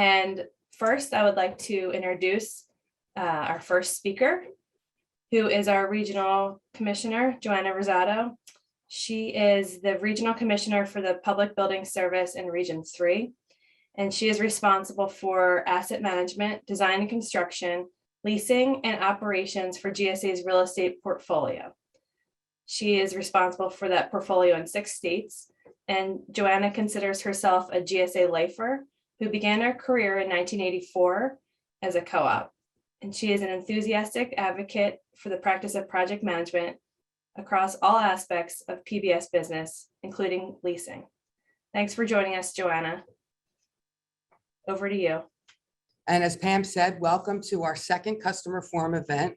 And first, I would like to introduce our first speaker, who is our Regional Commissioner, Joanna Rosado. She is the Regional Commissioner for the Public Building Service in Region 3, and she is responsible for asset management, design and construction, leasing, and operations for GSA's real estate portfolio. She is responsible for that portfolio in 6 states, and Joanna considers herself a GSA lifer who began her career in 1984 as a co-op. And she is an enthusiastic advocate for the practice of project management across all aspects of PBS business, including leasing. Thanks for joining us, Joanna. Over to you. And as Pam said, welcome to our second customer forum event.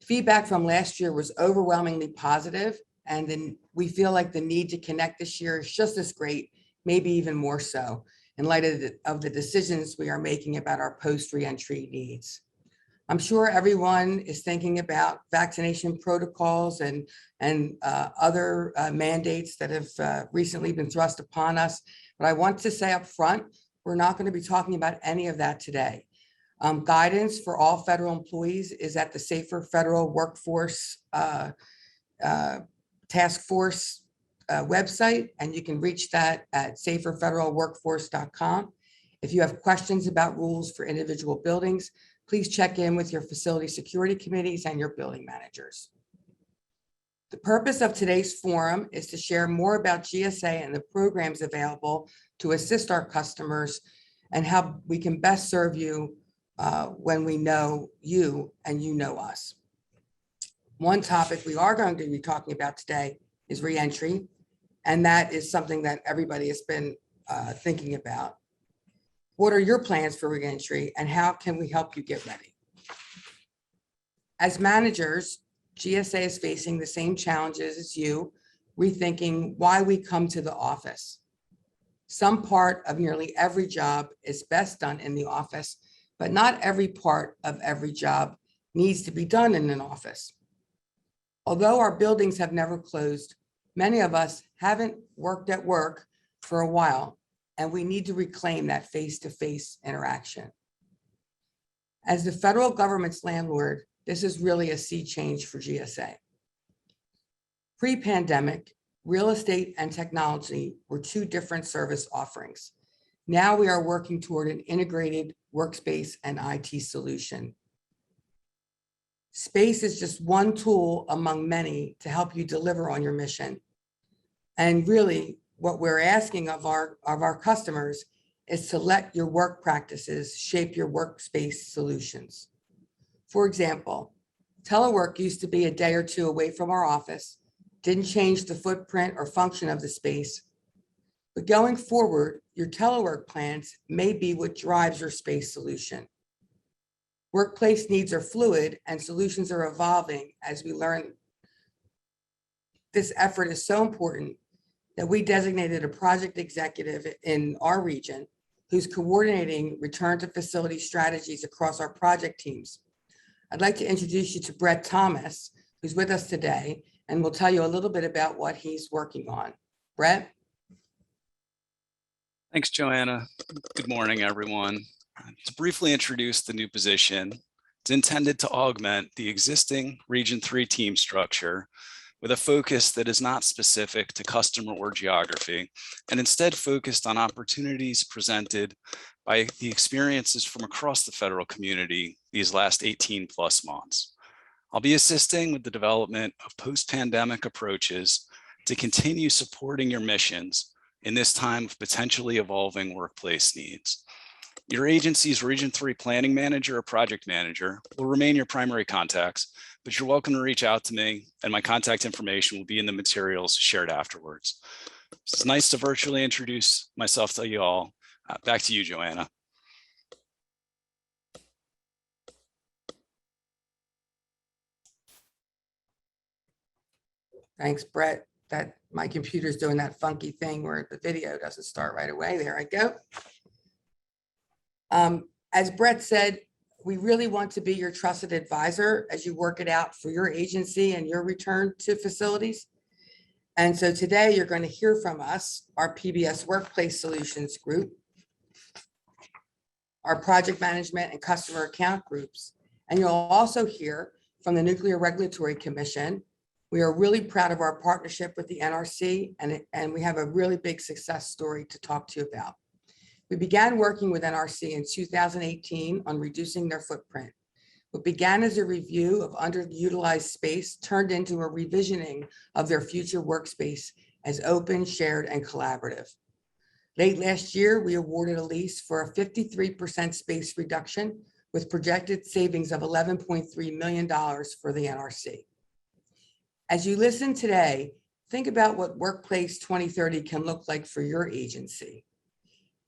Feedback from last year was overwhelmingly positive, and then we feel like the need to connect this year is just as great, maybe even more so, in light of the decisions we are making about our post-reentry needs. I'm sure everyone is thinking about vaccination protocols and other mandates that have recently been thrust upon us. But I want to say up front, we're not going to be talking about any of that today. Guidance for all federal employees is at the Safer Federal Workforce Task Force website, and you can reach that at saferfederalworkforce.com. If you have questions about rules for individual buildings, please check in with your facility security committees and your building managers. The purpose of today's forum is to share more about GSA and the programs available to assist our customers and how we can best serve you when we know you and you know us. One topic we are going to be talking about today is reentry, and that is something that everybody has been thinking about. What are your plans for reentry, and how can we help you get ready? As managers, GSA is facing the same challenges as you, rethinking why we come to the office. Some part of nearly every job is best done in the office, but not every part of every job needs to be done in an office. Although our buildings have never closed, many of us haven't worked at work for a while, and we need to reclaim that face-to-face interaction. As the federal government's landlord, this is really a sea change for GSA. Pre-pandemic, real estate and technology were 2 different service offerings. Now we are working toward an integrated workspace and IT solution. Space is just one tool among many to help you deliver on your mission. And really, what we're asking of our customers is to let your work practices shape your workspace solutions. For example, telework used to be a day or 2 away from our office, didn't change the footprint or function of the space. But going forward, your telework plans may be what drives your space solution. Workplace needs are fluid and solutions are evolving as we learn. This effort is so important that we designated a project executive in our region who's coordinating return to facility strategies across our project teams. I'd like to introduce you to Brett Thomas, who's with us today, and will tell you a little bit about what he's working on. Brett? Thanks, Joanna. Good morning, everyone. To briefly introduce the new position, it's intended to augment the existing Region 3 team structure with a focus that is not specific to customer or geography, and instead focused on opportunities presented by the experiences from across the federal community these last 18 plus months. I'll be assisting with the development of post-pandemic approaches to continue supporting your missions in this time of potentially evolving workplace needs. Your agency's Region 3 planning manager or project manager will remain your primary contacts, but you're welcome to reach out to me, and my contact information will be in the materials shared afterwards. It's nice to virtually introduce myself to you all. Back to you, Joanna. Thanks, Brett. That my computer's doing that funky thing where the video doesn't start right away. There I go. As Brett said, we really want to be your trusted advisor as you work it out for your agency and your return to facilities. And so today you're going to hear from us, our PBS Workplace Solutions Group. our project management and customer account groups. And you'll also hear from the Nuclear Regulatory Commission. We are really proud of our partnership with the NRC, and we have a really big success story to talk to you about. We began working with NRC in 2018 on reducing their footprint. What began as a review of underutilized space turned into a revisioning of their future workspace as open, shared, and collaborative. Late last year, we awarded a lease for a 53% space reduction with projected savings of $11.3 million for the NRC. As you listen today, think about what Workplace 2030 can look like for your agency.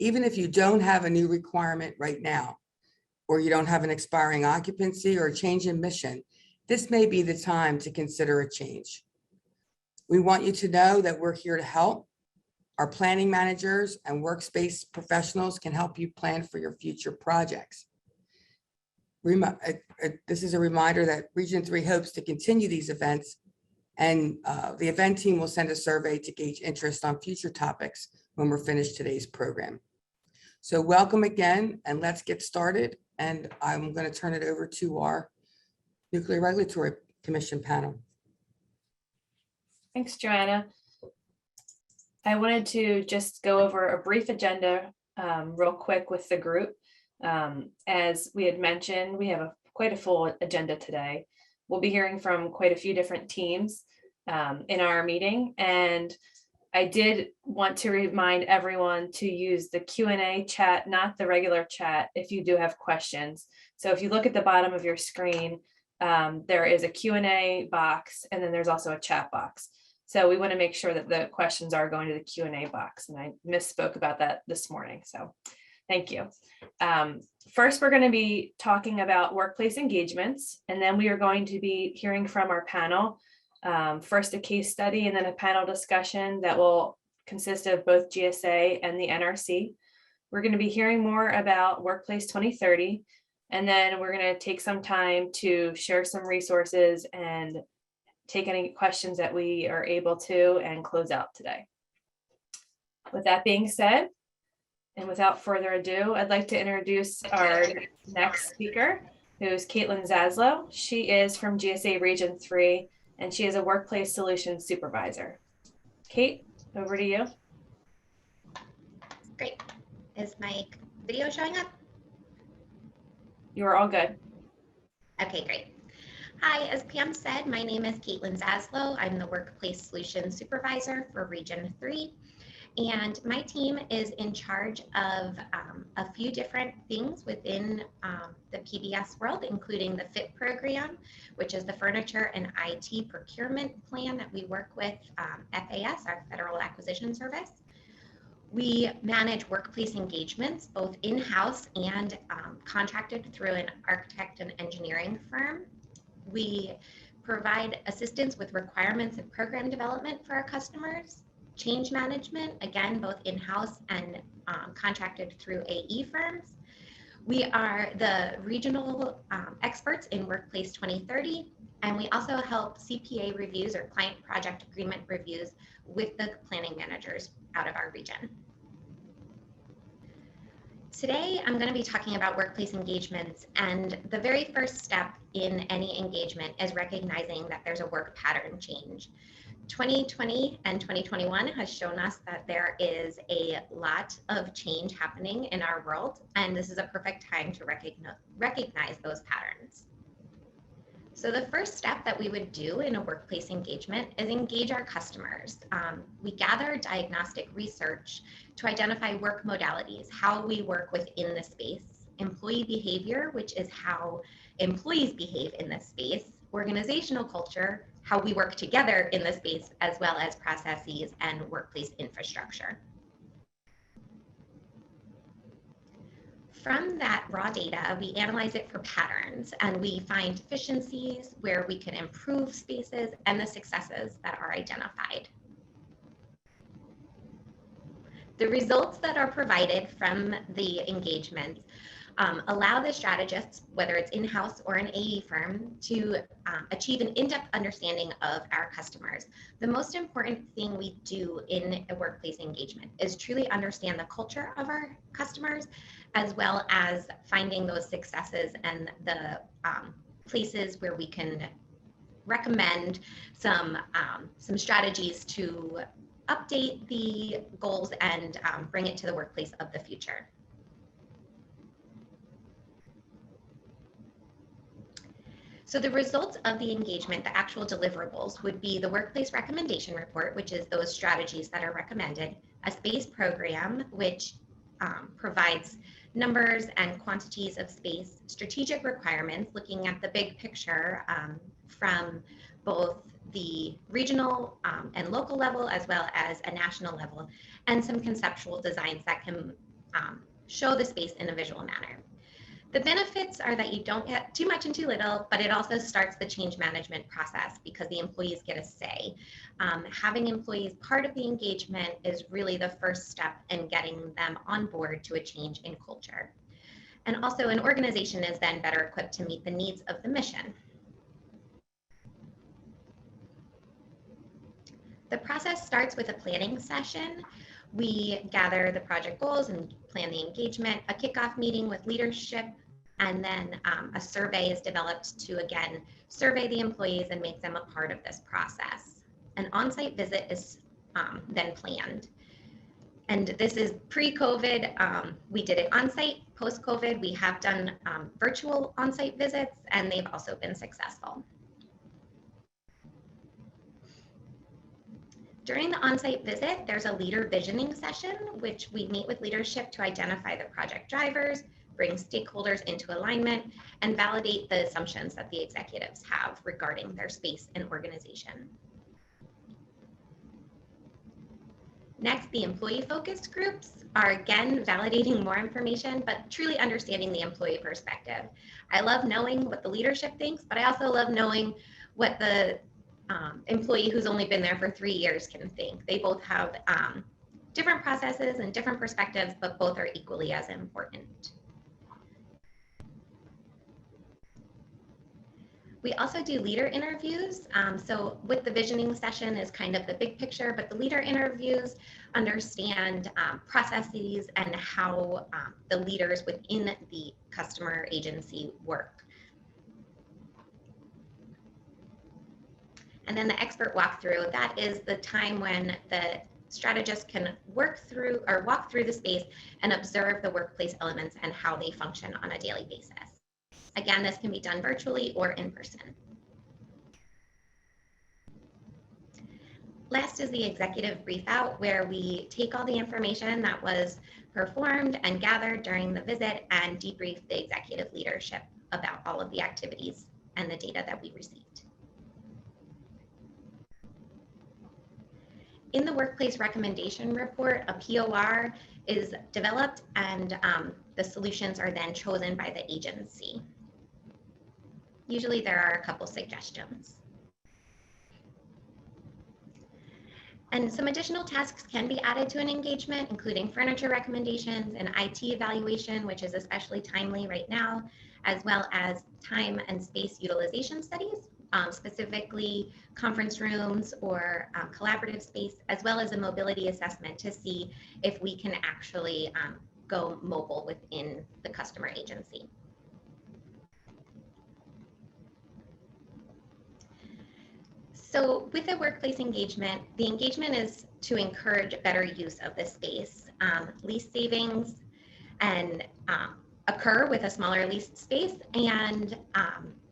Even if you don't have a new requirement right now, or you don't have an expiring occupancy or a change in mission, this may be the time to consider a change. We want you to know that we're here to help. Our planning managers and workspace professionals can help you plan for your future projects. This is a reminder that Region 3 hopes to continue these events, and the event team will send a survey to gauge interest on future topics when we're finished today's program. So welcome again, and let's get started. And I'm going to turn it over to our Nuclear Regulatory Commission panel. Thanks, Joanna. I wanted to just go over a brief agenda real quick with the group. As we had mentioned, we have quite a full agenda today. We'll be hearing from quite a few different teams in our meeting. And I did want to remind everyone to use the Q&A chat, not the regular chat, if you do have questions. So if you look at the bottom of your screen, there is a Q&A box, and then there's also a chat box. So we want to make sure that the questions are going to the Q&A box, and I misspoke about that this morning. So thank you. First, we're going to be talking about workplace engagements, and then we are going to be hearing from our panel. First a case study and then a panel discussion that will consist of both GSA and the NRC. We're going to be hearing more about Workplace 2030, and then we're going to take some time to share some resources and take any questions that we are able to and close out today. With that being said, and without further ado, I'd like to introduce our next speaker, who is Caitlin Zaslow. She is from GSA Region 3, and she is a Workplace Solutions Supervisor. Kate, over to you. Great. Is my video showing up? You are all good. Okay, great. Hi, as Pam said, my name is Caitlin Zaslow. I'm the Workplace Solutions Supervisor for Region 3. And my team is in charge of a few different things within the PBS world, including the FIT program, which is the Furniture and IT Procurement Plan that we work with FAS, our Federal Acquisition Service. We manage workplace engagements, both in-house and contracted through an architect and engineering firm. We provide assistance with requirements and program development for our customers. Change management, again, both in-house and contracted through AE firms. We are the regional experts in Workplace 2030, and we also help CPA reviews or client project agreement reviews with the planning managers out of our region. Today, I'm going to be talking about workplace engagements, and the very first step in any engagement is recognizing that there's a work pattern change. 2020 and 2021 has shown us that there is a lot of change happening in our world, and this is a perfect time to recognize those patterns. So the first step that we would do in a workplace engagement is engage our customers. We gather diagnostic research to identify work modalities, how we work within the space, employee behavior, which is how employees behave in this space, organizational culture, how we work together in the space, as well as processes and workplace infrastructure. From that raw data, we analyze it for patterns, and we find deficiencies where we can improve spaces and the successes that are identified. The results that are provided from the engagements allow the strategists, whether it's in-house or an AE firm, to achieve an in-depth understanding of our customers. The most important thing we do in a workplace engagement is truly understand the culture of our customers, as well as finding those successes and the places where we can recommend some strategies to update the goals and bring it to the workplace of the future. So the results of the engagement, the actual deliverables, would be the workplace recommendation report, which is those strategies that are recommended, a space program, which provides numbers and quantities of space, strategic requirements, looking at the big picture from both the regional and local level, as well as a national level, and some conceptual designs that can show the space in a visual manner. The benefits are that you don't get too much and too little, but it also starts the change management process because the employees get a say. Having employees part of the engagement is really the first step in getting them on board to a change in culture. And also an organization is then better equipped to meet the needs of the mission. The process starts with a planning session. We gather the project goals and plan the engagement, a kickoff meeting with leadership, and then a survey is developed to, again, survey the employees and make them a part of this process. An on-site visit is then planned. And this is pre-COVID. We did it on-site. Post-COVID, we have done virtual on-site visits, and they've also been successful. During the on-site visit, there's a leader visioning session, which we meet with leadership to identify the project drivers, bring stakeholders into alignment, and validate the assumptions that the executives have regarding their space and organization. Next, the employee-focused groups are, again, validating more information, but truly understanding the employee perspective. I love knowing what the leadership thinks, but I also love knowing what the employee who's only been there for 3 years can think. They both have different processes and different perspectives, but both are equally as important. We also do leader interviews. So with the visioning session is kind of the big picture, but the leader interviews understand processes and how the leaders within the customer agency work. And then the expert walkthrough, that is the time when the strategist can walk through the space and observe the workplace elements and how they function on a daily basis. Again, this can be done virtually or in person. Last is the executive brief out, where we take all the information that was performed and gathered during the visit and debrief the executive leadership about all of the activities and the data that we received. In the workplace recommendation report, a POR is developed and the solutions are then chosen by the agency. Usually there are a couple suggestions. And some additional tasks can be added to an engagement, including furniture recommendations and IT evaluation, which is especially timely right now, as well as time and space utilization studies, specifically conference rooms or collaborative space, as well as a mobility assessment to see if we can actually go mobile within the customer agency. So with a workplace engagement, the engagement is to encourage better use of the space. Lease savings and occur with a smaller leased space, and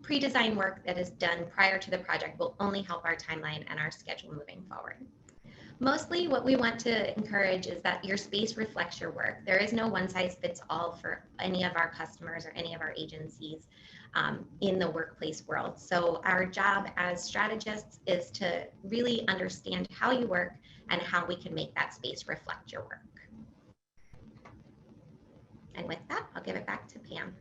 pre-design work that is done prior to the project will only help our timeline and our schedule moving forward. Mostly what we want to encourage is that your space reflects your work. There is no one size fits all for any of our customers or any of our agencies in the workplace world. So our job as strategists is to really understand how you work and how we can make that space reflect your work. And with that, I'll give it back to Pam.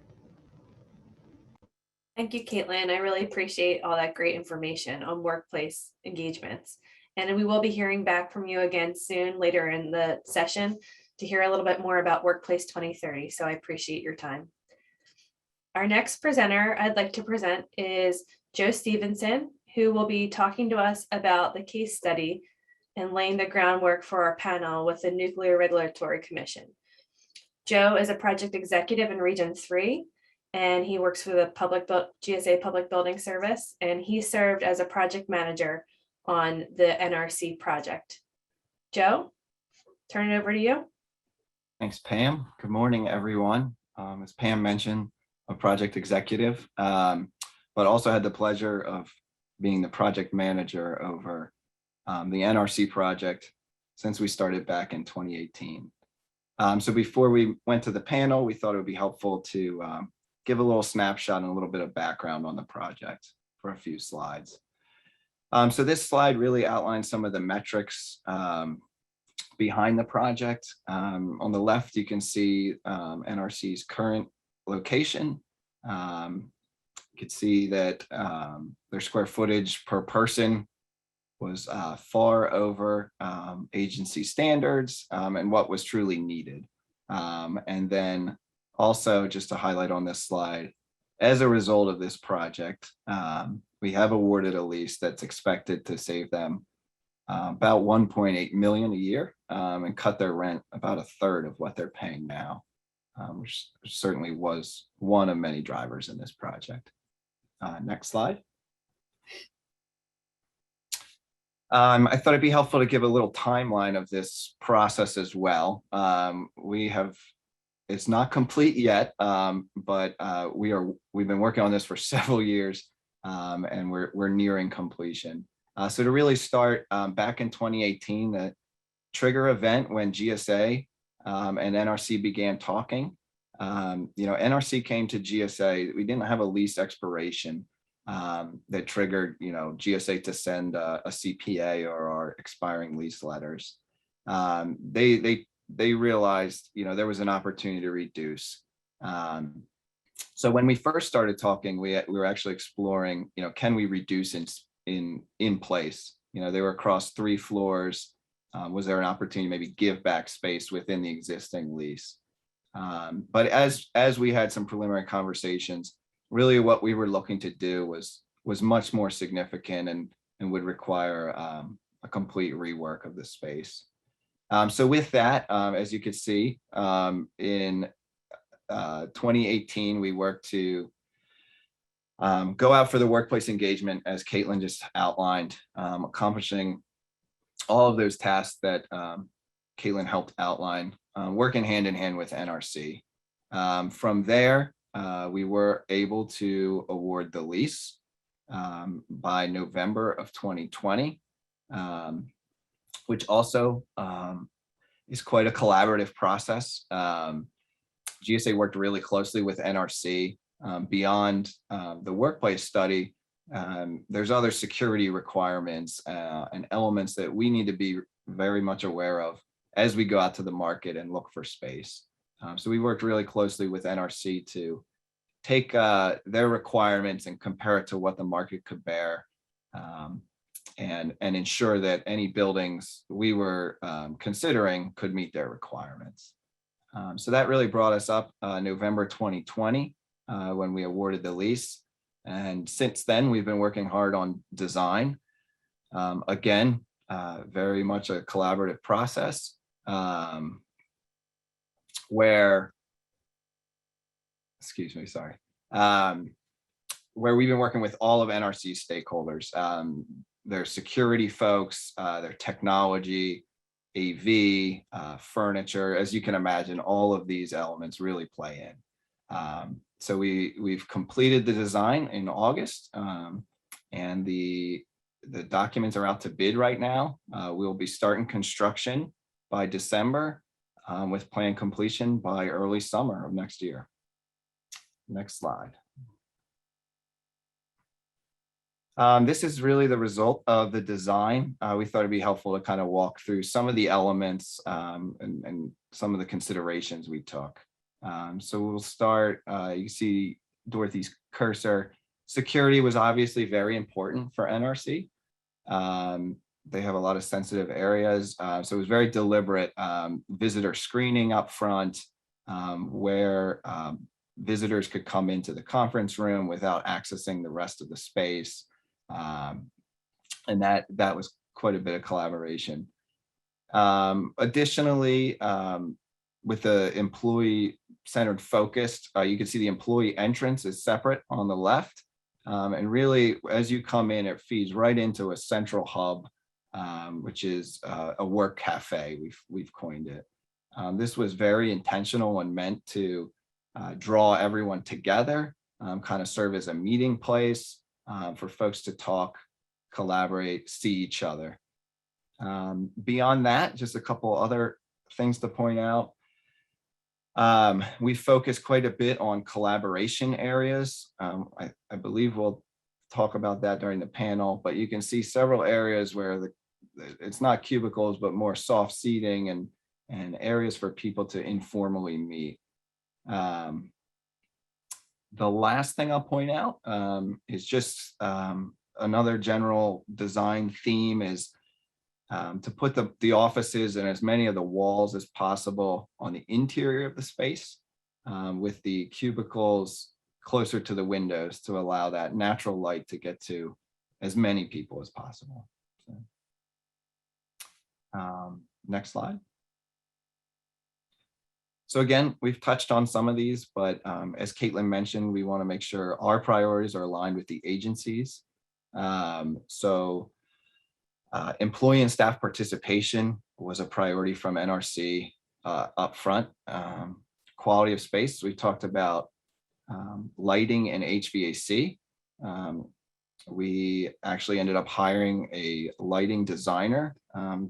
Thank you, Caitlin. I really appreciate all that great information on workplace engagements. And we will be hearing back from you again soon, later in the session, to hear a little bit more about Workplace 2030. So I appreciate your time. Our next presenter I'd like to present is Joe Stevenson, who will be talking to us about the case study and laying the groundwork for our panel with the Nuclear Regulatory Commission. Joe is a project executive in Region 3, and he works for the GSA Public Building Service, and he served as a project manager on the NRC project. Joe, turn it over to you. Thanks, Pam. Good morning, everyone. As Pam mentioned, a project executive, but also had the pleasure of being the project manager over the NRC project since we started back in 2018. So before we went to the panel, we thought it would be helpful to give a little snapshot and a little bit of background on the project for a few slides. So this slide really outlines some of the metrics behind the project. On the left, you can see NRC's current location. You can see that their square footage per person was far over agency standards and what was truly needed. And then also, just to highlight on this slide, as a result of this project, we have awarded a lease that's expected to save them about 1.8 million a year and cut their rent about a third of what they're paying now, which certainly was one of many drivers in this project. Next slide. I thought it'd be helpful to give a little timeline of this process as well. It's not complete yet, but we've been working on this for several years, and we're nearing completion. So to really start, back in 2018, the trigger event when GSA and NRC began talking, NRC came to GSA. We didn't have a lease expiration that triggered, GSA to send a CPA or our expiring lease letters. They realized, there was an opportunity to reduce. So when we first started talking, we were actually exploring, can we reduce in place? They were across 3 floors. Was there an opportunity to maybe give back space within the existing lease? But as we had some preliminary conversations, really what we were looking to do was much more significant and would require a complete rework of the space. So with that, as you could see, in 2018, we worked to go out for the workplace engagement, as Caitlin just outlined, accomplishing all of those tasks that Caitlin helped outline, working hand in hand with NRC. From there, we were able to award the lease by November of 2020, which also is quite a collaborative process. GSA worked really closely with NRC. Beyond the workplace study, there's other security requirements and elements that we need to be very much aware of as we go out to the market and look for space. So we worked really closely with NRC to take their requirements and compare it to what the market could bear, and ensure that any buildings we were considering could meet their requirements. So that really brought us up November 2020 when we awarded the lease. And since then, we've been working hard on design. Again, very much a collaborative process where, where we've been working with all of NRC stakeholders, their security folks, their technology, AV, furniture. As you can imagine, all of these elements really play in. So we've completed the design in August, and the documents are out to bid right now. We'll be starting construction by December, with planned completion by early summer of next year. Next slide. This is really the result of the design. We thought it'd be helpful to kind of walk through some of the elements and some of the considerations we took. So we'll start, you see Dorothy's cursor. Security was obviously very important for NRC. They have a lot of sensitive areas. So it was very deliberate visitor screening up front, where visitors could come into the conference room without accessing the rest of the space. And that was quite a bit of collaboration. Additionally, with the employee-centered focused, you can see the employee entrance is separate on the left. And really, as you come in, it feeds right into a central hub, which is a work cafe, we've coined it. This was very intentional and meant to draw everyone together, kind of serve as a meeting place for folks to talk, collaborate, see each other. Beyond that, just a couple other things to point out. We focus quite a bit on collaboration areas. I believe we'll talk about that during the panel, but you can see several areas where it's not cubicles, but more soft seating and areas for people to informally meet. The last thing I'll point out is just another general design theme is to put the offices and as many of the walls as possible on the interior of the space, with the cubicles closer to the windows to allow that natural light to get to as many people as possible. So, next slide. So again, we've touched on some of these, but as Caitlin mentioned, we want to make sure our priorities are aligned with the agencies. Employee and staff participation was a priority from NRC up front. Quality of space, we talked about lighting and HVAC. We actually ended up hiring a lighting designer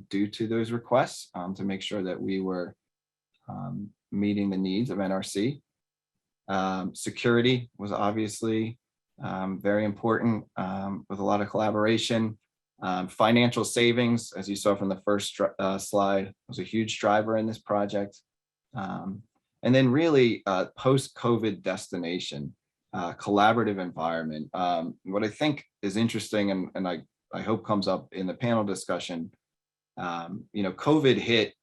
due to those requests to make sure that we were meeting the needs of NRC. Security was obviously very important with a lot of collaboration. Financial savings, as you saw from the first slide, was a huge driver in this project. And then really post-COVID destination, collaborative environment. What I think is interesting and I hope comes up in the panel discussion, COVID hit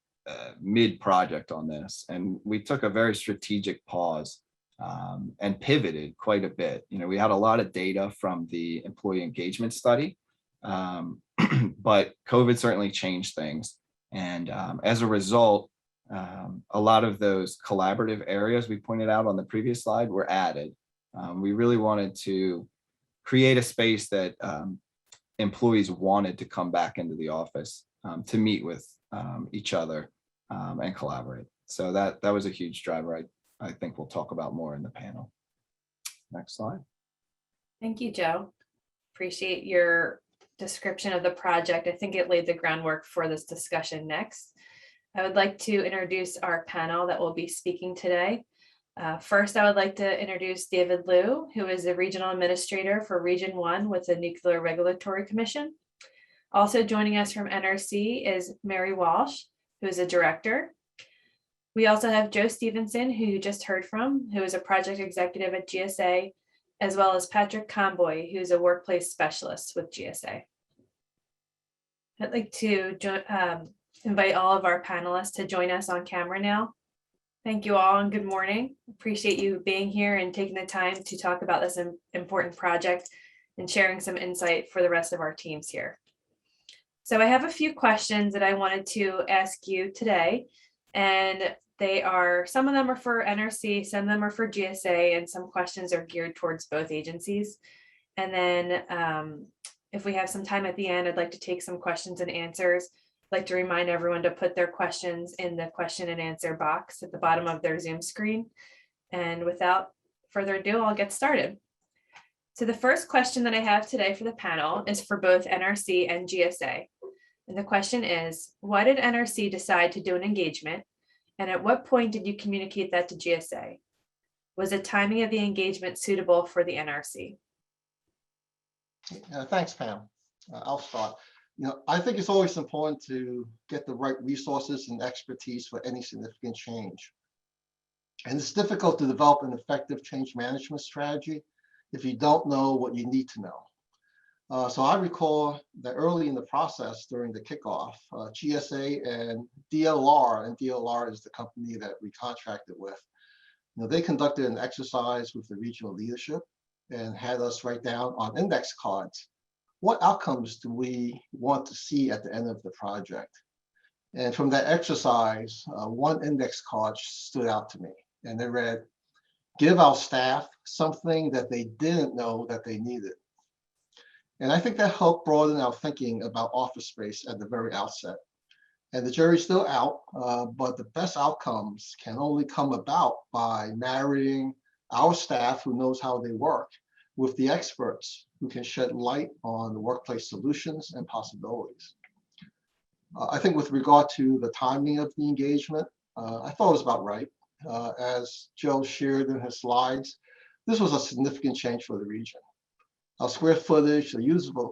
mid-project on this, and we took a very strategic pause and pivoted quite a bit. We had a lot of data from the employee engagement study, but COVID certainly changed things. And as a result, a lot of those collaborative areas we pointed out on the previous slide were added. We really wanted to create a space that employees wanted to come back into the office to meet with each other and collaborate. So that was a huge driver. I think we'll talk about more in the panel. Next slide. Thank you, Joe. Appreciate your description of the project. I think it laid the groundwork for this discussion next. I would like to introduce our panel that will be speaking today. First, I would like to introduce David Liu, who is the Regional Administrator for Region 1 with the Nuclear Regulatory Commission. Also joining us from NRC is Mary Walsh, who is a Director. We also have Joe Stevenson, who you just heard from, who is a Project Executive at GSA, as well as Patrick Comboy, who is a Workplace Specialist with GSA. I'd like to invite all of our panelists to join us on camera now. Thank you all and good morning. Appreciate you being here and taking the time to talk about this important project and sharing some insight for the rest of our teams here. So I have a few questions that I wanted to ask you today, and some of them are for NRC, some of them are for GSA, and some questions are geared towards both agencies. And then if we have some time at the end, I'd like to take some questions and answers. I'd like to remind everyone to put their questions in the question and answer box at the bottom of their Zoom screen. And without further ado, I'll get started. So the first question that I have today for the panel is for both NRC and GSA. And the question is, why did NRC decide to do an engagement? And at what point did you communicate that to GSA? Was the timing of the engagement suitable for the NRC? Thanks, Pam. I'll start. I think it's always important to get the right resources and expertise for any significant change. And it's difficult to develop an effective change management strategy if you don't know what you need to know. So I recall that early in the process during the kickoff, GSA and DLR is the company that we contracted with, They conducted an exercise with the regional leadership and had us write down on index cards, what outcomes do we want to see at the end of the project? And from that exercise, one index card stood out to me, and it read, give our staff something that they didn't know that they needed. And I think that helped broaden our thinking about office space at the very outset. And the jury's still out, but the best outcomes can only come about by marrying our staff who knows how they work with the experts who can shed light on the workplace solutions and possibilities. I think with regard to the timing of the engagement, I thought it was about right. As Joe shared in his slides, this was a significant change for the region. Our square footage, the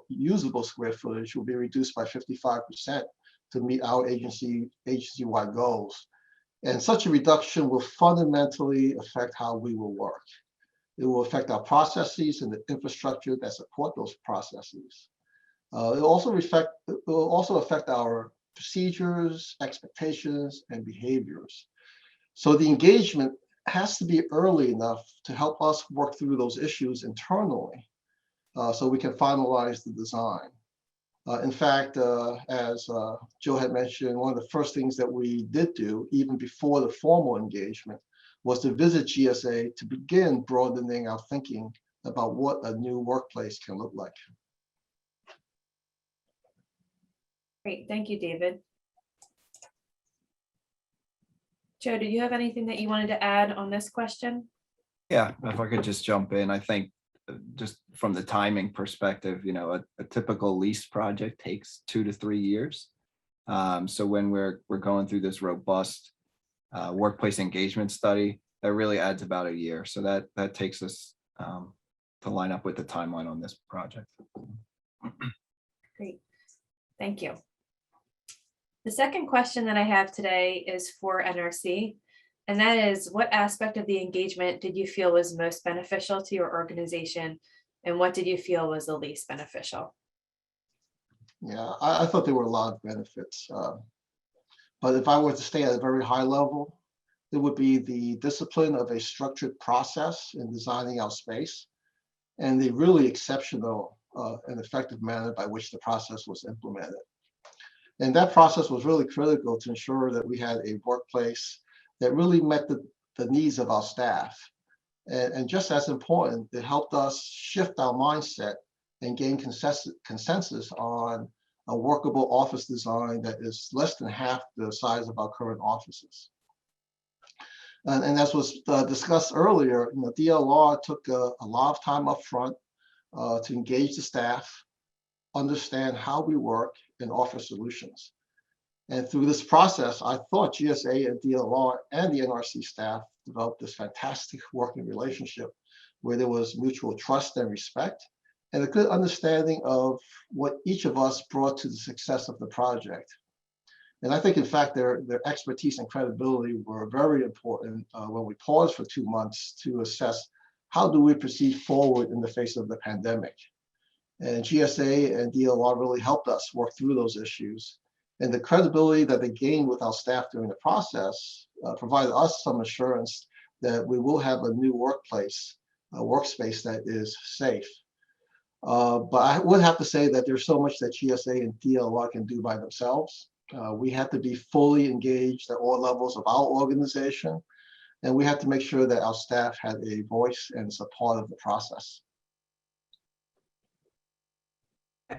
usable square footage, will be reduced by 55% to meet our agency-wide goals. And such a reduction will fundamentally affect how we will work. It will affect our processes and the infrastructure that support those processes. It will also affect our procedures, expectations, and behaviors. So the engagement has to be early enough to help us work through those issues internally so we can finalize the design. In fact, as Joe had mentioned, one of the first things that we did do, even before the formal engagement, was to visit GSA to begin broadening our thinking about what a new workplace can look like. Great, thank you, David. Joe, did you have anything that you wanted to add on this question? Yeah, if I could just jump in, I think just from the timing perspective, a typical lease project takes 2 to 3 years. So when we're going through this robust workplace engagement study, that really adds about a year. So that takes us to line up with the timeline on this project. Great, thank you. The second question that I have today is for NRC, and that is, what aspect of the engagement did you feel was most beneficial to your organization, and what did you feel was the least beneficial? Yeah, I thought there were a lot of benefits. But if I were to stay at a very high level, it would be the discipline of a structured process in designing our space and the really exceptional and effective manner by which the process was implemented. And that process was really critical to ensure that we had a workplace that really met the needs of our staff. And just as important, it helped us shift our mindset and gain consensus on a workable office design that is less than half the size of our current offices. And as was discussed earlier, DLR took a lot of time up front to engage the staff, understand how we work, and offer solutions. And through this process, I thought GSA and DLR and the NRC staff developed this fantastic working relationship where there was mutual trust and respect and a good understanding of what each of us brought to the success of the project. And I think, in fact, their expertise and credibility were very important when we paused for 2 months to assess how do we proceed forward in the face of the pandemic. And GSA and DLR really helped us work through those issues. And the credibility that they gained with our staff during the process provided us some assurance that we will have a new workplace, a workspace that is safe. But I would have to say that there's so much that GSA and DLR can do by themselves. We have to be fully engaged at all levels of our organization, and we have to make sure that our staff had a voice and is a part of the process.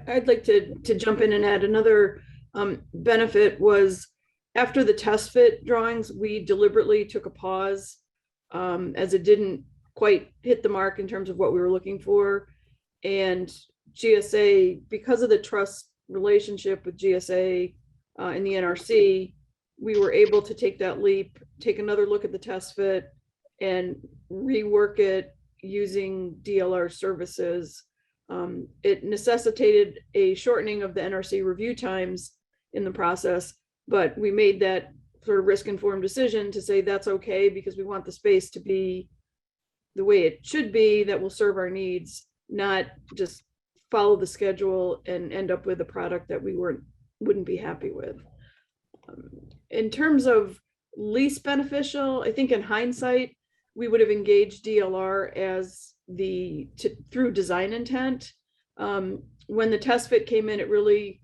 I'd like to jump in and add another benefit was after the test fit drawings, we deliberately took a pause as it didn't quite hit the mark in terms of what we were looking for. And GSA, because of the trust relationship with GSA and the NRC, we were able to take that leap, take another look at the test fit and rework it using DLR services. It necessitated a shortening of the NRC review times in the process, but we made that sort of risk-informed decision to say that's okay because we want the space to be the way it should be that will serve our needs, not just follow the schedule and end up with a product that we wouldn't be happy with. In terms of least beneficial, I think in hindsight, we would have engaged DLR as through design intent. When the test fit came in, it really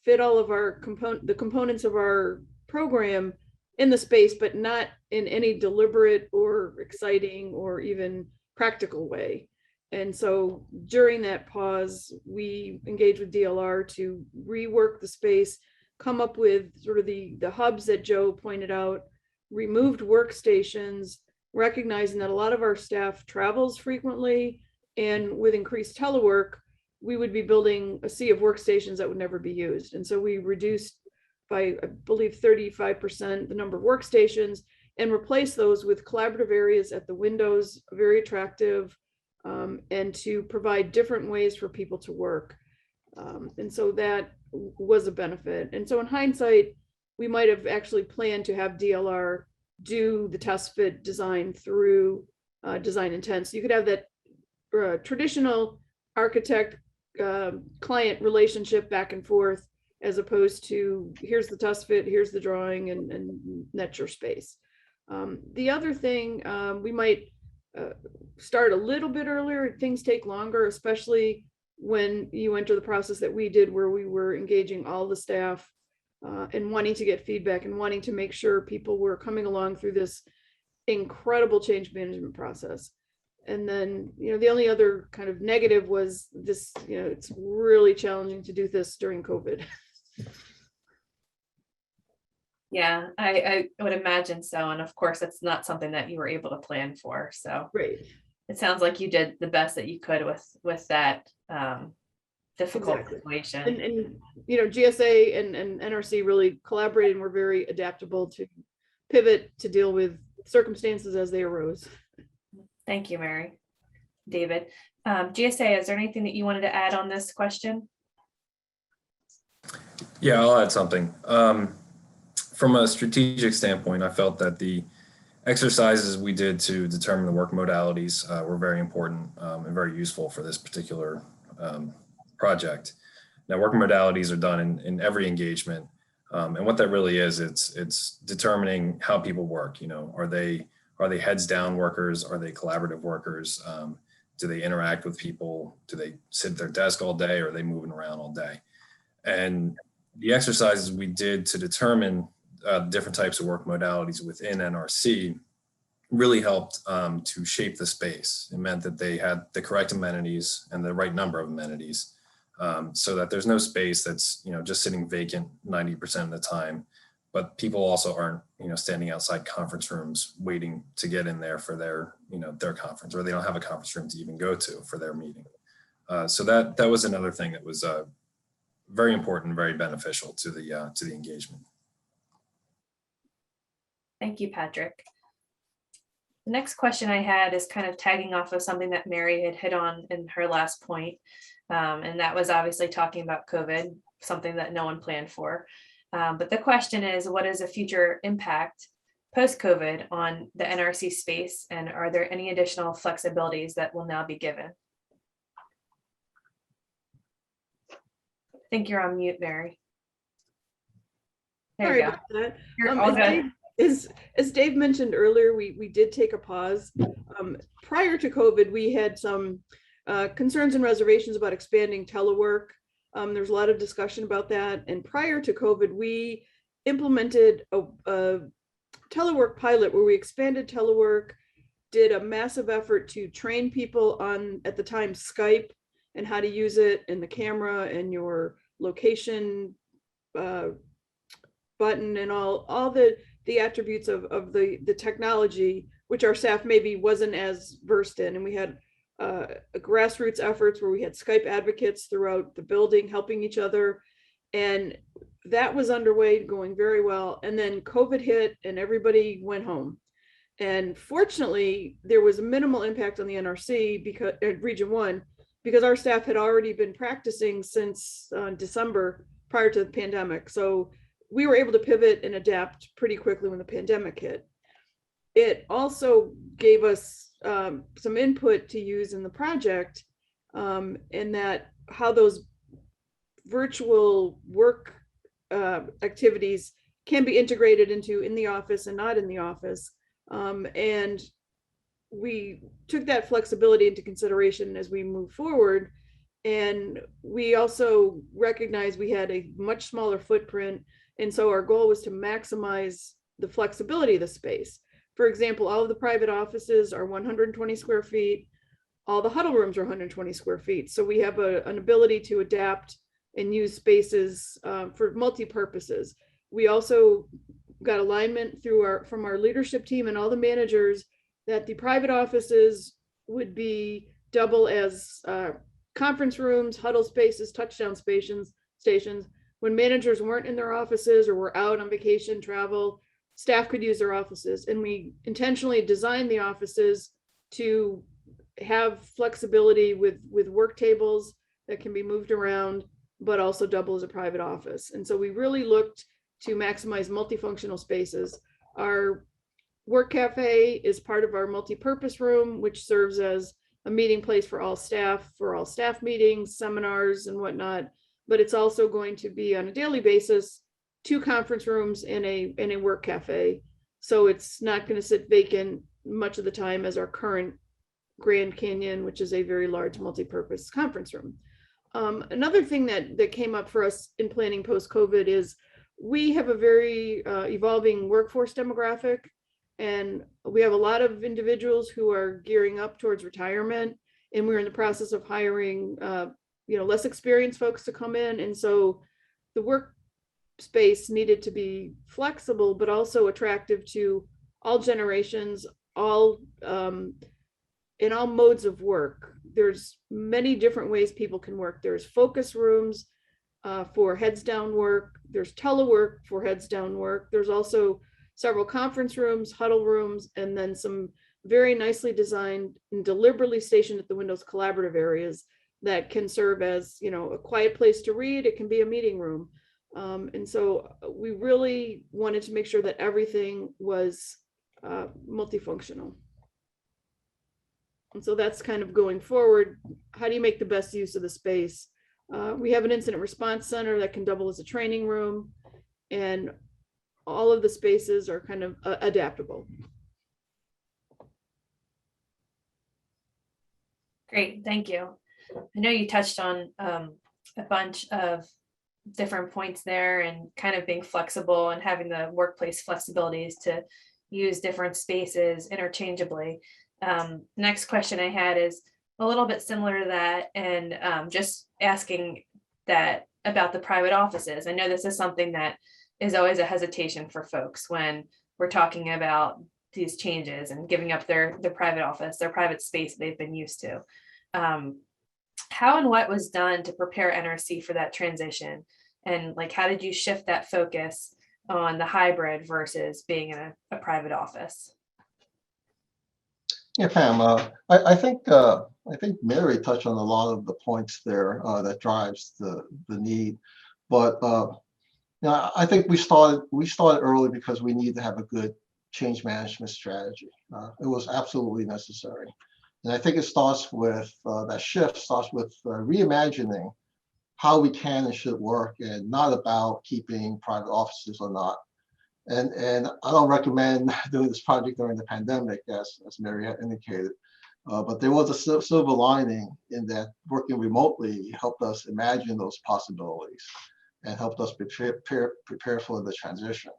fit all of the components of our program in the space, but not in any deliberate or exciting or even practical way. And so during that pause, we engaged with DLR to rework the space, come up with sort of the hubs that Joe pointed out, removed workstations, recognizing that a lot of our staff travels frequently, and with increased telework, we would be building a sea of workstations that would never be used. And so we reduced by, I believe, 35% the number of workstations and replaced those with collaborative areas at the windows, very attractive, and to provide different ways for people to work. And so that was a benefit. And so in hindsight, we might have actually planned to have DLR do the test fit design through design intent. So you could have that traditional architect client relationship back and forth, as opposed to here's the test fit, here's the drawing, and that's your space. The other thing, we might start a little bit earlier. Things take longer, especially when you enter the process that we did, where we were engaging all the staff and wanting to get feedback and wanting to make sure people were coming along through this incredible change management process. And then, the only other kind of negative was this, it's really challenging to do this during COVID. Yeah, I would imagine so. And of course, it's not something that you were able to plan for. So Right. It sounds like you did the best that you could with that difficult Exactly. situation. And GSA and NRC really collaborated and were very adaptable to pivot to deal with circumstances as they arose. Thank you, Mary. David, GSA, is there anything that you wanted to add on this question? Yeah, I'll add something. From a strategic standpoint, I felt that the exercises we did to determine the work modalities were very important and very useful for this particular project. Now, work modalities are done in every engagement, and what that really is, it's determining how people work. Are they heads down workers? Are they collaborative workers? Do they interact with people? Do they sit at their desk all day? Or are they moving around all day? And the exercises we did to determine different types of work modalities within NRC really helped to shape the space. It meant that they had the correct amenities and the right number of amenities, so that there's no space that's just sitting vacant 90% of the time, but people also aren't standing outside conference rooms waiting to get in there for their conference, or they don't have a conference room to even go to for their meeting. So that was another thing that was very important, very beneficial to the engagement. Thank you, Patrick. The next question I had is kind of tagging off of something that Mary had hit on in her last point. And that was obviously talking about COVID, something that no one planned for. But the question is, what is a future impact post-COVID on the NRC space? And are there any additional flexibilities that will now be given? I think you're on mute, Mary. There Sorry you go. about that. You're all good. As Dave mentioned earlier, we did take a pause. Prior to COVID, we had some concerns and reservations about expanding telework. There's a lot of discussion about that. And prior to COVID, we implemented a telework pilot where we expanded telework, did a massive effort to train people on, at the time, Skype and how to use it, and the camera and your location button and all the attributes of the technology, which our staff maybe wasn't as versed in. And we had grassroots efforts where we had Skype advocates throughout the building helping each other. And that was underway, going very well. And then COVID hit and everybody went home. And fortunately, there was a minimal impact on the NRC because Region 1, because our staff had already been practicing since December prior to the pandemic. So we were able to pivot and adapt pretty quickly when the pandemic hit. It also gave us some input to use in the project, in that how those virtual work activities can be integrated into in the office and not in the office. And we took that flexibility into consideration as we move forward. And we also recognized we had a much smaller footprint. And so our goal was to maximize the flexibility of the space. For example, all of the private offices are 120 square feet. All the huddle rooms are 120 square feet. So we have an ability to adapt and use spaces for multi-purposes. We also got alignment from our leadership team and all the managers that the private offices would be double as conference rooms, huddle spaces, touchdown stations. When managers weren't in their offices or were out on vacation, travel, staff could use their offices. And we intentionally designed the offices to have flexibility with work tables that can be moved around, but also double as a private office. And so we really looked to maximize multifunctional spaces. Our work cafe is part of our multi-purpose room, which serves as a meeting place for all staff meetings, seminars, and whatnot. But it's also going to be on a daily basis, 2 conference rooms and a work cafe. So it's not going to sit vacant much of the time as our current Grand Canyon, which is a very large multi-purpose conference room. Another thing that came up for us in planning post-COVID is we have a very evolving workforce demographic, and we have a lot of individuals who are gearing up towards retirement, and we're in the process of hiring less experienced folks to come in. And so the workspace needed to be flexible, but also attractive to all generations, all in all modes of work. There's many different ways people can work. There's focus rooms for heads down work. There's telework for heads down work. There's also several conference rooms, huddle rooms, and then some very nicely designed and deliberately stationed at the windows collaborative areas that can serve as, a quiet place to read. It can be a meeting room. And so we really wanted to make sure that everything was multifunctional. And so that's kind of going forward. How do you make the best use of the space? We have an incident response center that can double as a training room, and all of the spaces are kind of adaptable. Great, thank you. I know you touched on a bunch of different points there and kind of being flexible and having the workplace flexibilities to use different spaces interchangeably. Next question I had is a little bit similar to that, and just asking that about the private offices. I know this is something that is always a hesitation for folks when we're talking about these changes and giving up their private office, their private space they've been used to. How and what was done to prepare NRC for that transition? And how did you shift that focus on the hybrid versus being in a private office? Yeah, Pam, I think Mary touched on a lot of the points there that drives the need. But I think we started early because we need to have a good change management strategy. It was absolutely necessary. And I think it starts with that shift starts with reimagining how we can and should work, and not about keeping private offices or not. And I don't recommend doing this project during the pandemic, as Mary had indicated. But there was a silver lining in that working remotely helped us imagine those possibilities and helped us prepare for the transition.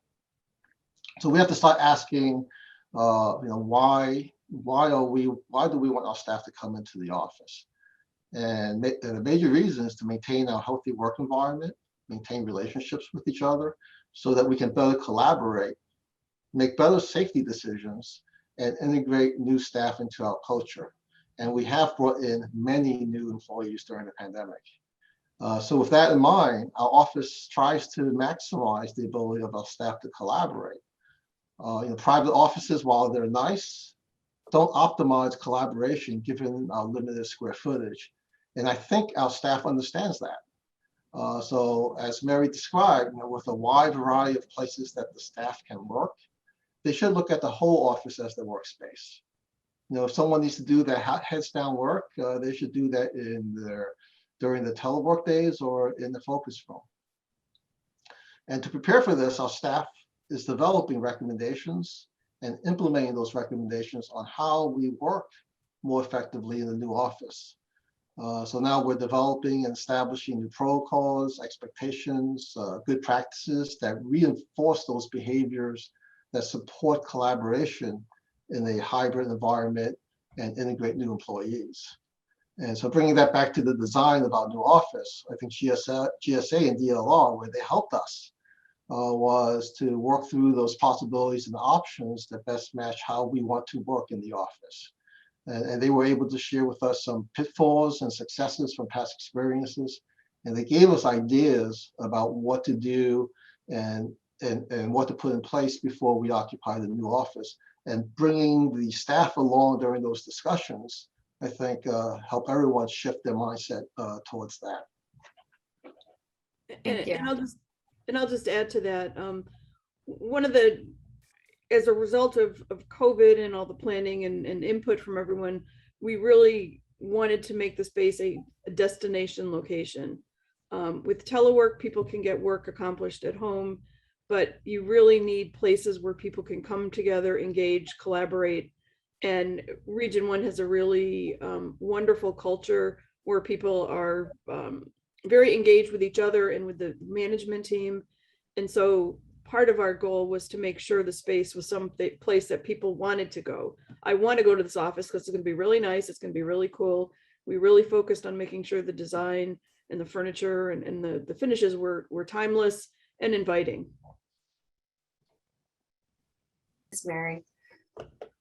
So we have to start asking, why do we want our staff to come into the office? And the major reason is to maintain a healthy work environment, maintain relationships with each other, so that we can better collaborate, make better safety decisions, and integrate new staff into our culture. And we have brought in many new employees during the pandemic. So with that in mind, our office tries to maximize the ability of our staff to collaborate. Private offices, while they're nice, don't optimize collaboration given our limited square footage. And I think our staff understands that. So as Mary described, with a wide variety of places that the staff can work, they should look at the whole office as their workspace. If someone needs to do their heads down work, they should do that during the telework days or in the focus room. And to prepare for this, our staff is developing recommendations and implementing those recommendations on how we work more effectively in the new office. So now we're developing and establishing new protocols, expectations, good practices that reinforce those behaviors that support collaboration in a hybrid environment and integrate new employees. And so bringing that back to the design of our new office, I think GSA and DLR, where they helped us, was to work through those possibilities and options that best match how we want to work in the office. And they were able to share with us some pitfalls and successes from past experiences. And they gave us ideas about what to do and what to put in place before we occupy the new office. And bringing the staff along during those discussions, I think, help everyone shift their mindset towards that. Thank you. And I'll just add to that. One of the, as a result of COVID and all the planning and input from everyone, we really wanted to make the space a destination location. With telework, people can get work accomplished at home, but you really need places where people can come together, engage, collaborate. And Region 1 has a really wonderful culture where people are very engaged with each other and with the management team. And so part of our goal was to make sure the space was some place that people wanted to go. I want to go to this office because it's going to be really nice. It's going to be really cool. We really focused on making sure the design and the furniture and the finishes were timeless and inviting. Ms. Mary.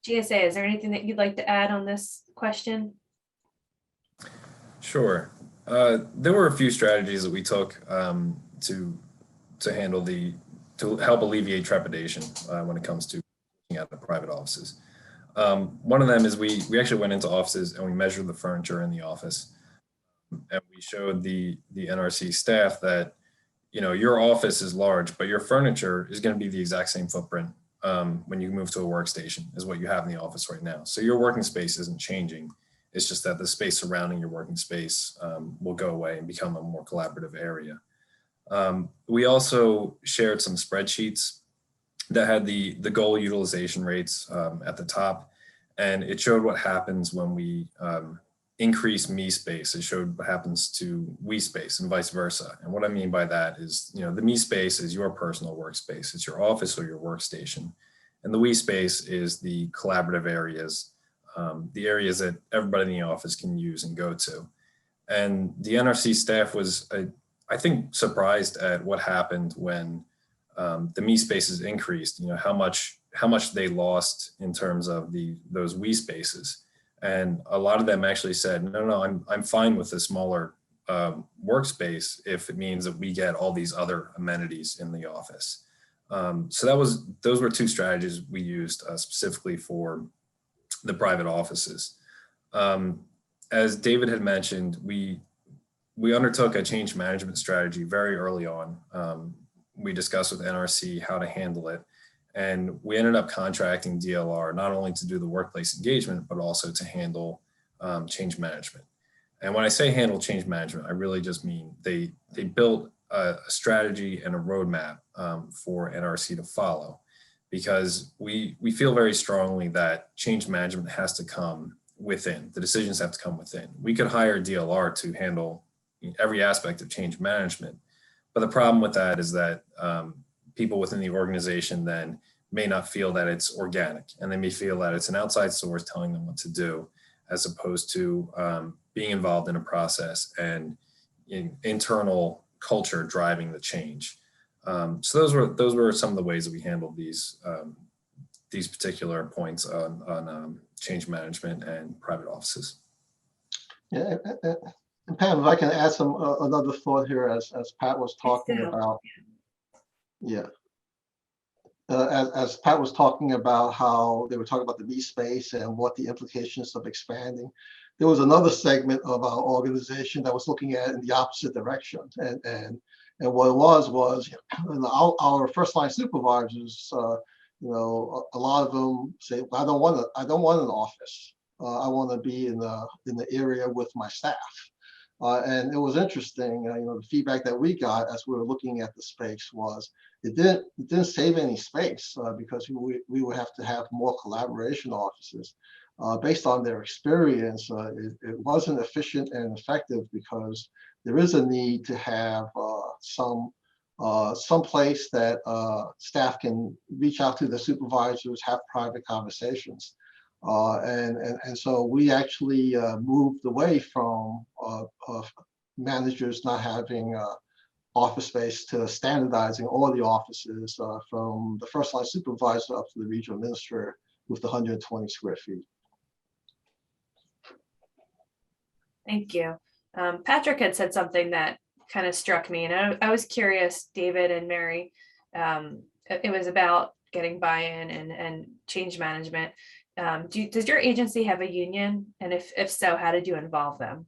GSA, is there anything that you'd like to add on this question? Sure. There were a few strategies that we took to handle to help alleviate trepidation when it comes to looking at the private offices. One of them is we actually went into offices and we measured the furniture in the office, and we showed the NRC staff that, you know, your office is large, but your furniture is going to be the exact same footprint when you move to a workstation as what you have in the office right now. So your working space isn't changing. It's just that the space surrounding your working space will go away and become a more collaborative area. We also shared some spreadsheets that had the goal utilization rates at the top, and it showed what happens when we increase me space. It showed what happens to we space and vice versa. And what I mean by that is, you know, the me space is your personal workspace. It's your office or your workstation. And the we space is the collaborative areas, the areas that everybody in the office can use and go to. And the NRC staff was, I think, surprised at what happened when the me spaces increased, you know, how much they lost in terms of those we spaces. And a lot of them actually said, no, I'm fine with a smaller workspace if it means that we get all these other amenities in the office. So those were two strategies we used specifically for the private offices. As David had mentioned, we undertook a change management strategy very early on. We discussed with NRC how to handle it. And we ended up contracting DLR not only to do the workplace engagement, but also to handle change management. And when I say handle change management, I really just mean they built a strategy and a roadmap for NRC to follow, because we feel very strongly that change management has to come within. The decisions have to come within. We could hire DLR to handle every aspect of change management, but the problem with that is that people within the organization then may not feel that it's organic, and they may feel that it's an outside source telling them what to do, as opposed to being involved in a process and internal culture driving the change. So those were some of the ways that we handled these particular points on change management and private offices. Yeah, and Pam, if I can add another thought here as Pat was talking about. Yeah. As Pat was talking about how they were talking about the me space and what the implications of expanding, there was another segment of our organization that was looking at it in the opposite direction. And what it was our first line supervisors, you know, a lot of them say, I don't want an office. I want to be in the area with my staff. And it was interesting, the feedback that we got as we were looking at the space was it didn't save any space because we would have to have more collaboration offices. Based on their experience, it wasn't efficient and effective because there is a need to have some place that staff can reach out to the supervisors, have private conversations. And so we actually moved away from managers not having office space to standardizing all the offices from the first line supervisor up to the regional administrator with the 120 square feet. Thank you. Patrick had said something that kind of struck me, and I was curious, David and Mary. It was about getting buy-in and change management. Does your agency have a union? And if so, how did you involve them?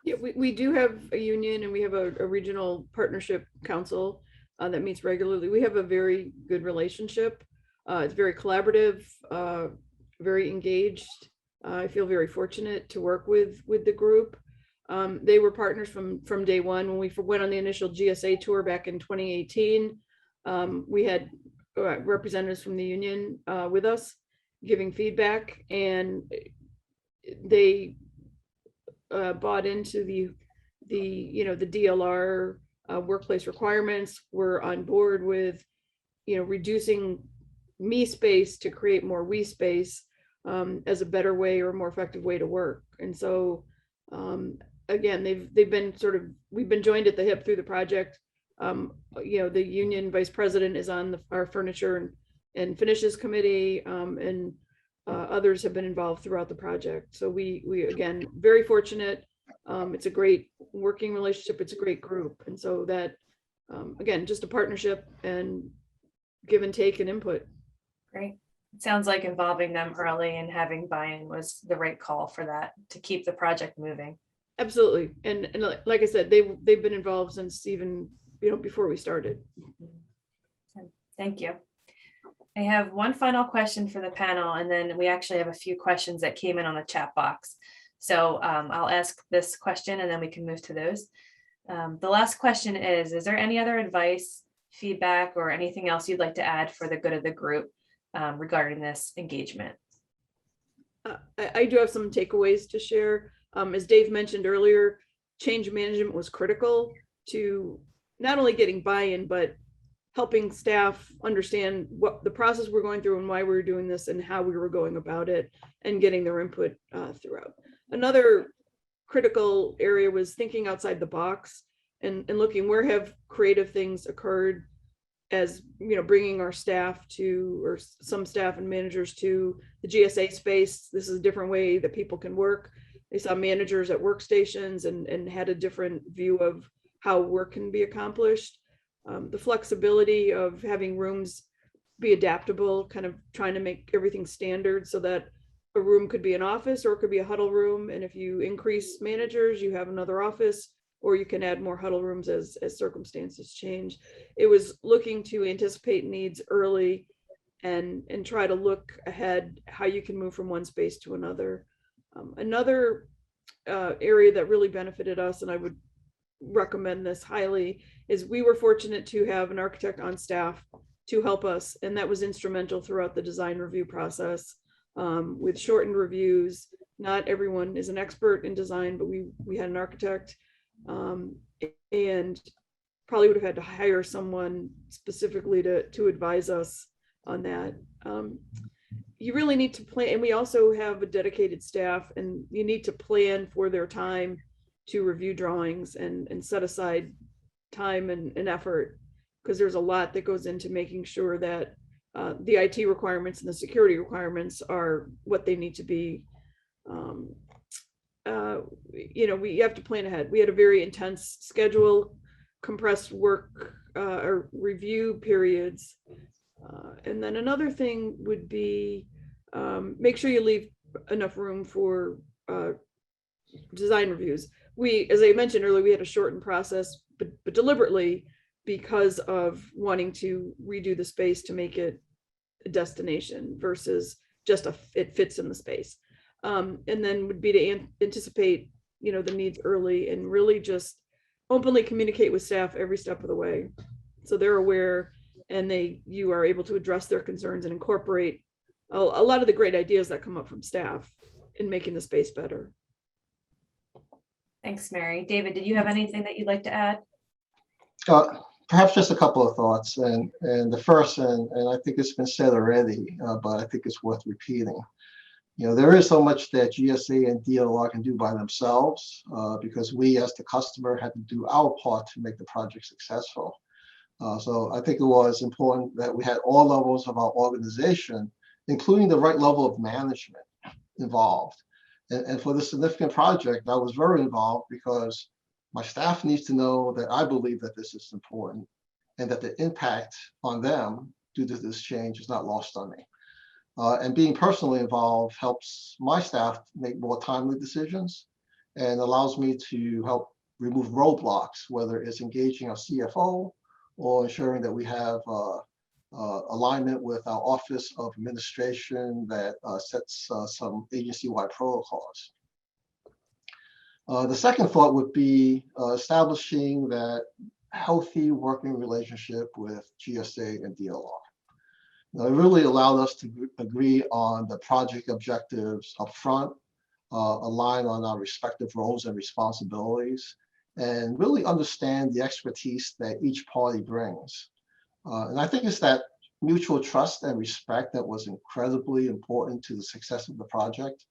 Yeah, we do have a union, and we have a regional partnership council that meets regularly. We have a very good relationship. It's very collaborative, very engaged. I feel very fortunate to work with the group. They were partners from day one. When we went on the initial GSA tour back in 2018, we had representatives from the union with us giving feedback, and they bought into the DLR workplace requirements. Were on board with reducing me space to create more we space as a better way or a more effective way to work. And so again, they've been we've been joined at the hip through the project. The union vice president is on our furniture and finishes committee, and others have been involved throughout the project. So we again, very fortunate. It's a great working relationship. It's a great group. And so that, again, just a partnership and give and take and input. Great. It sounds like involving them early and having buy-in was the right call for that, to keep the project moving. Absolutely. And like I said, they've been involved since even, before we started. Thank you. I have one final question for the panel, and then we actually have a few questions that came in on the chat box. So I'll ask this question and then we can move to those. The last question is there any other advice, feedback, or anything else you'd like to add for the good of the group regarding this engagement? I do have some takeaways to share. As Dave mentioned earlier, change management was critical to not only getting buy-in, but helping staff understand what the process we're going through and why we were doing this and how we were going about it, and getting their input throughout. Another critical area was thinking outside the box and looking where have creative things occurred, as bringing our staff to, or some staff and managers to, the GSA space. This is a different way that people can work. They saw managers at workstations and had a different view of how work can be accomplished. The flexibility of having rooms be adaptable, kind of trying to make everything standard so that a room could be an office or it could be a huddle room. And if you increase managers, you have another office, or you can add more huddle rooms as circumstances change. It was looking to anticipate needs early and try to look ahead how you can move from one space to another. Another area that really benefited us, and I would recommend this highly, is we were fortunate to have an architect on staff to help us, and that was instrumental throughout the design review process with shortened reviews. Not everyone is an expert in design, but we had an architect, and probably would have had to hire someone specifically to advise us on that. You really need to plan, and we also have a dedicated staff, and you need to plan for their time to review drawings and set aside time and effort, because there's a lot that goes into making sure that the IT requirements and the security requirements are what they need to be. We have to plan ahead. We had a very intense schedule, compressed work or review periods. And then another thing would be make sure you leave enough room for design reviews. As I mentioned earlier, we had a shortened process, but deliberately, because of wanting to redo the space to make it a destination versus just it fits in the space. And then would be to anticipate the needs early and really just openly communicate with staff every step of the way. So they're aware and you are able to address their concerns and incorporate a lot of the great ideas that come up from staff in making the space better. Thanks, Mary. David, did you have anything that you'd like to add? Perhaps just a couple of thoughts. And the first, and I think it's been said already, but I think it's worth repeating. There is so much that GSA and DLR can do by themselves because we as the customer had to do our part to make the project successful. So I think it was important that we had all levels of our organization, including the right level of management involved. And for this significant project, I was very involved because my staff needs to know that I believe that this is important and that the impact on them due to this change is not lost on me. And being personally involved helps my staff make more timely decisions and allows me to help remove roadblocks, whether it's engaging our CFO or ensuring that we have alignment with our Office of Administration that sets some agency-wide protocols. The second thought would be establishing that healthy working relationship with GSA and DLR. It really allowed us to agree on the project objectives up front, align on our respective roles and responsibilities, and really understand the expertise that each party brings. And I think it's that mutual trust and respect that was incredibly important to the success of the project.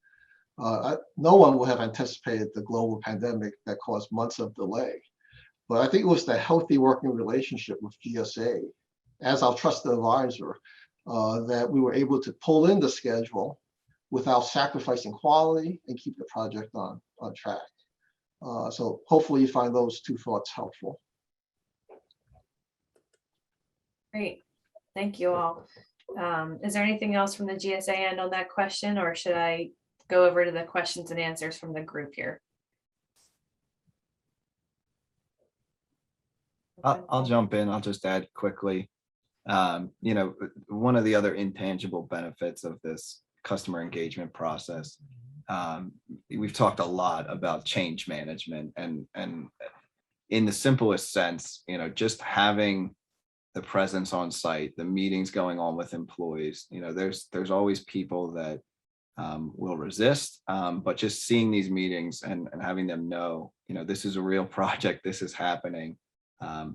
No one would have anticipated the global pandemic that caused months of delay. But I think it was the healthy working relationship with GSA as our trusted advisor that we were able to pull in the schedule without sacrificing quality and keep the project on track. So hopefully you find those two thoughts helpful. Great, thank you all. Is there anything else from the GSA end on that question, or should I go over to the questions and answers from the group here? I'll jump in. I'll just add quickly. One of the other intangible benefits of this customer engagement process, we've talked a lot about change management, and in the simplest sense, just having the presence on site, the meetings going on with employees, there's always people that will resist, but just seeing these meetings and having them know, this is a real project, this is happening.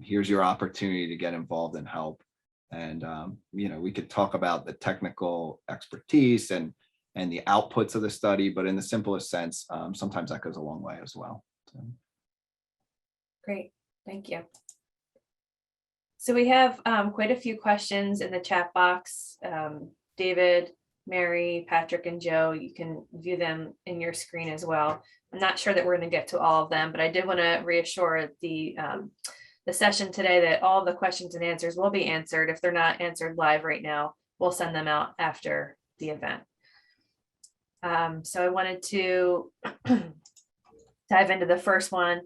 Here's your opportunity to get involved and help. And, we could talk about the technical expertise and the outputs of the study, but in the simplest sense, sometimes that goes a long way as well. So. Great, thank you. So we have quite a few questions in the chat box. David, Mary, Patrick, and Joe, you can view them in your screen as well. I'm not sure that we're going to get to all of them, but I did want to reassure the session today that all the questions and answers will be answered. If they're not answered live right now, we'll send them out after the event. So I wanted to dive into the first one,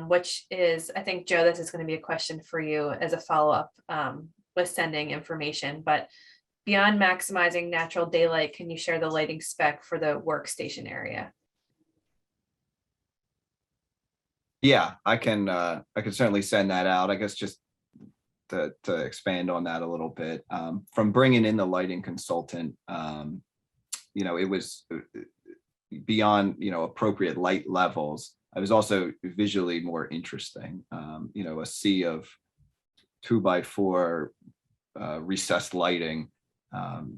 which is, I think, Joe, this is going to be a question for you as a follow-up with sending information, but beyond maximizing natural daylight, can you share the lighting spec for the workstation area? Yeah, I can certainly send that out. I guess just to expand on that a little bit, from bringing in the lighting consultant, it was beyond, appropriate light levels. I was also visually more interesting. A sea of 2x4 recessed lighting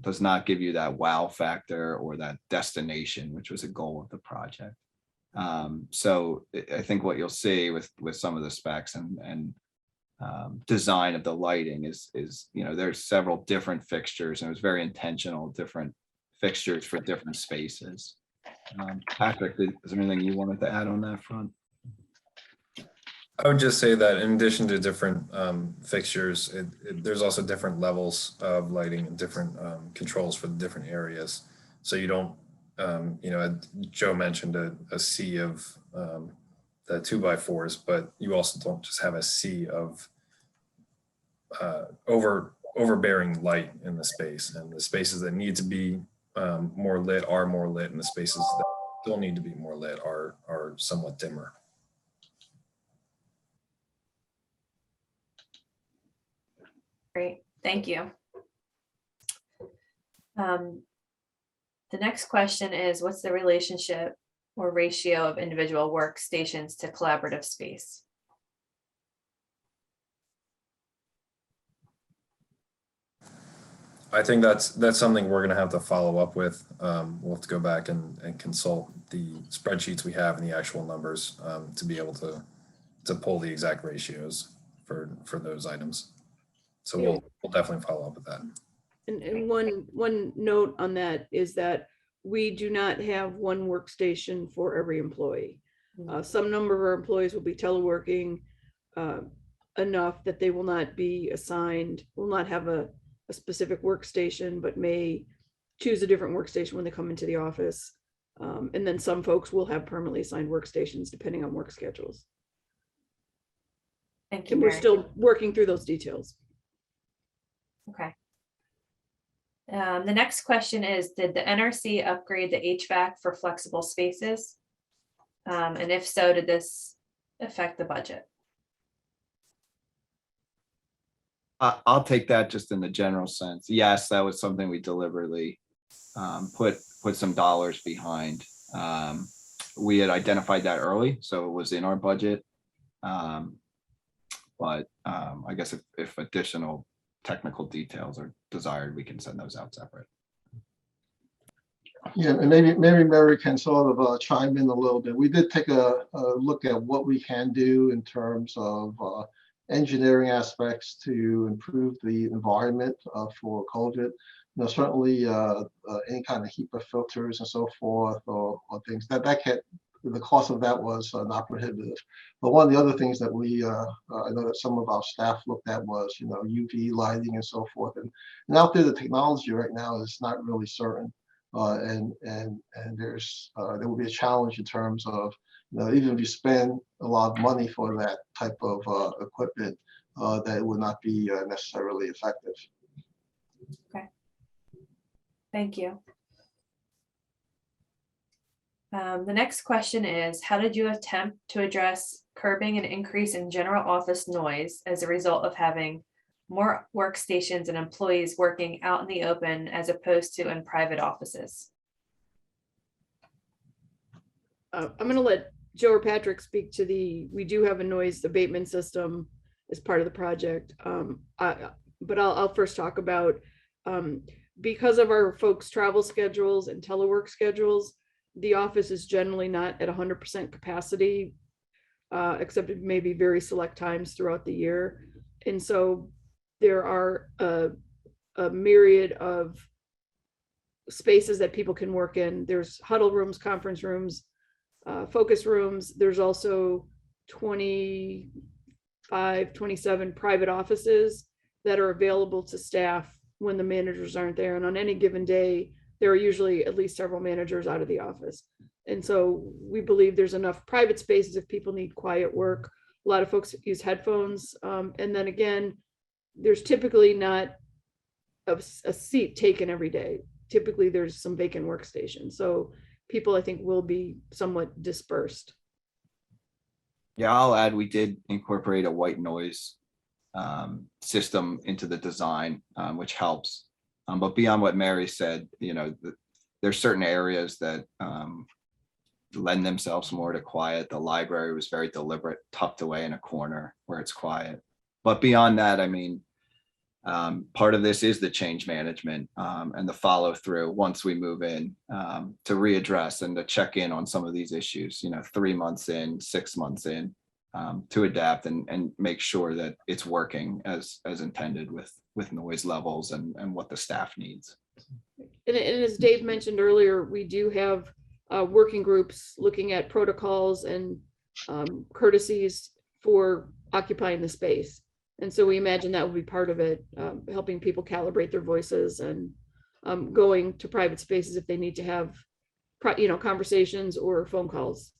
does not give you that wow factor or that destination, which was a goal of the project. So I think what you'll see with some of the specs and design of the lighting is there's several different fixtures, and it was very intentional, different fixtures for different spaces. Patrick, is there anything you wanted to add on that front? I would just say that in addition to different fixtures, there's also different levels of lighting and different controls for the different areas. So you don't, Joe mentioned a sea of the 2x4s, but you also don't just have a sea of overbearing light in the space, and the spaces that need to be more lit are more lit, and the spaces that still need to be more lit are somewhat dimmer. Great, thank you. The next question is, what's the relationship or ratio of individual workstations to collaborative space? I think that's something we're going to have to follow up with. We'll have to go back and consult the spreadsheets we have and the actual numbers to be able to pull the exact ratios for those items. So Yeah. we'll definitely follow up with that. And one note on that is that we do not have one workstation for every employee. Some number of our employees will be teleworking enough that they will not be assigned, will not have a specific workstation, but may choose a different workstation when they come into the office. And then some folks will have permanently assigned workstations depending on work schedules. Thank you, And we're Mary. still working through those details. Okay. The next question is, did the NRC upgrade the HVAC for flexible spaces? And if so, did this affect the budget? I'll take that just in the general sense. Yes, that was something we deliberately put some dollars behind. We had identified that early, so it was in our budget. But I guess if additional technical details are desired, we can send those out separate. Yeah, and maybe Mary can sort of chime in a little bit. We did take a look at what we can do in terms of engineering aspects to improve the environment for COVID. Certainly any kind of HEPA filters and so forth, or things that can, the cost of that was not prohibitive. But one of the other things that we, I know that some of our staff looked at was, UV lighting and so forth. And out there, the technology right now is not really certain. And there's there will be a challenge in terms of, even if you spend a lot of money for that type of equipment, that it would not be necessarily effective. Okay. Thank you. The next question is, how did you attempt to address curbing an increase in general office noise as a result of having more workstations and employees working out in the open as opposed to in private offices? I'm going to let Joe or Patrick speak to we do have a noise abatement system as part of the project. But I'll first talk about, because of our folks' travel schedules and telework schedules, the office is generally not at 100% capacity, except it may be very select times throughout the year. And so there are a myriad of spaces that people can work in. There's huddle rooms, conference rooms, focus rooms. There's also 25, 27 private offices that are available to staff when the managers aren't there. And on any given day, there are usually at least several managers out of the office. And so we believe there's enough private spaces if people need quiet work. A lot of folks use headphones. And then again, there's typically not a seat taken every day. Typically there's some vacant workstations. So people, I think, will be somewhat dispersed. Yeah, I'll add, we did incorporate a white noise system into the design, which helps. But beyond what Mary said, there's certain areas that lend themselves more to quiet. The library was very deliberate, tucked away in a corner where it's quiet. But beyond that, I mean, part of this is the change management and the follow through once we move in to readdress and to check in on some of these issues, 3 months in, 6 months in, to adapt and make sure that it's working as intended with noise levels and what the staff needs. And as Dave mentioned earlier, we do have working groups looking at protocols and courtesies for occupying the space. And so we imagine that will be part of it, helping people calibrate their voices and going to private spaces if they need to have, conversations or phone calls.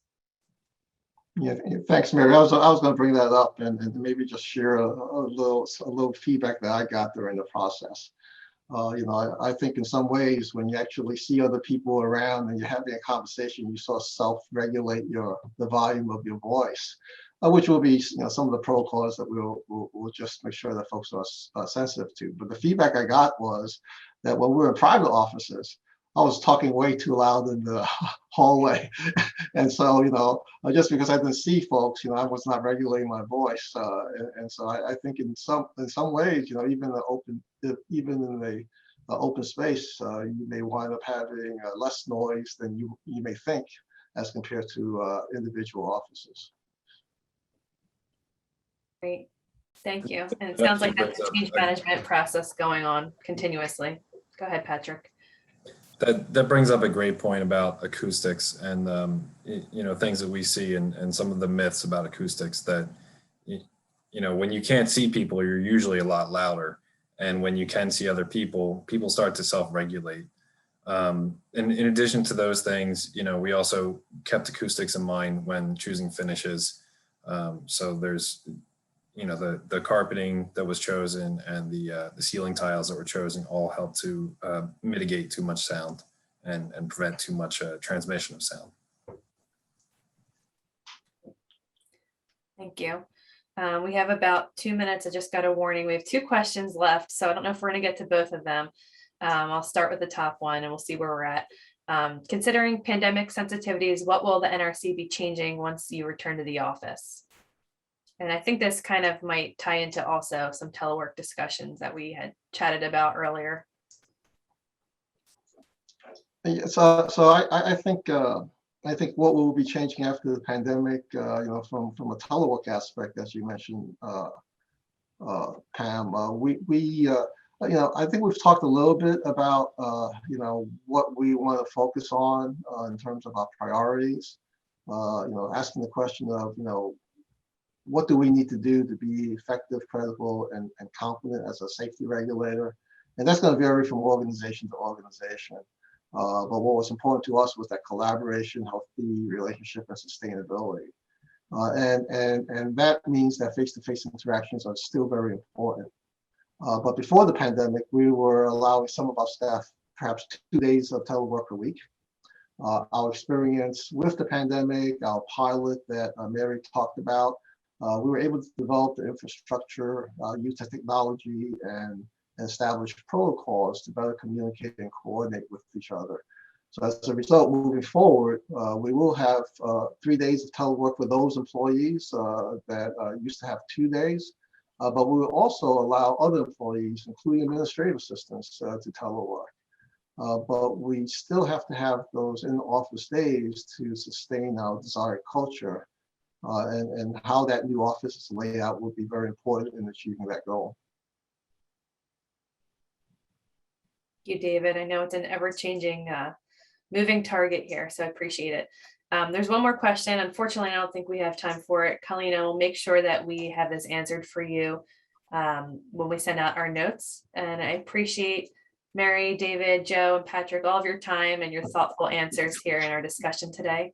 Yeah, thanks, Mary. I was going to bring that up and maybe just share a little feedback that I got during the process. I think in some ways when you actually see other people around and you're having a conversation, you sort of self-regulate the volume of your voice, which will be some of the protocols that we'll just make sure that folks are sensitive to. But the feedback I got was that when we were in private offices, I was talking way too loud in the hallway. And so, just because I didn't see folks, I was not regulating my voice. And so I think in some ways, even in the open space, you may wind up having less noise than you may think as compared to individual offices. Great, thank you. And it sounds like that's a change management process going on continuously. Go ahead, Patrick. That brings up a great point about acoustics and things that we see and some of the myths about acoustics that when you can't see people, you're usually a lot louder, and when you can see other people start to self-regulate. And in addition to those things, we also kept acoustics in mind when choosing finishes. So there's the carpeting that was chosen and the ceiling tiles that were chosen all help to mitigate too much sound and prevent too much transmission of sound. Thank you. We have about 2 minutes. I just got a warning. We have 2 questions left, so I don't know if we're going to get to both of them. I'll start with the top one and we'll see where we're at. Considering pandemic sensitivities, what will the NRC be changing once you return to the office? And I think this kind of might tie into also some telework discussions that we had chatted about earlier. So I think what will be changing after the pandemic, from a telework aspect, as you mentioned, Pam, I think we've talked a little bit about what we want to focus on in terms of our priorities. Asking the question of what do we need to do to be effective, credible, and competent as a safety regulator? And that's going to vary from organization to organization. But what was important to us was that collaboration, healthy relationship, and sustainability. And that means that face-to-face interactions are still very important. But before the pandemic, we were allowing some of our staff perhaps 2 days of telework a week. Our experience with the pandemic, our pilot that Mary talked about, we were able to develop the infrastructure, use the technology, and establish protocols to better communicate and coordinate with each other. So as a result, moving forward, we will have 3 days of telework for those employees that used to have 2 days, but we will also allow other employees, including administrative assistants, to telework. But we still have to have those in-office days to sustain our desired culture. And how that new office is laid out will be very important in achieving that goal. Thank you, David. I know it's an ever-changing, moving target here, so I appreciate it. There's one more question. Unfortunately, I don't think we have time for it. Kalina will make sure that we have this answered for you when we send out our notes. And I appreciate Mary, David, Joe, and Patrick, all of your time and your thoughtful answers here in our discussion today.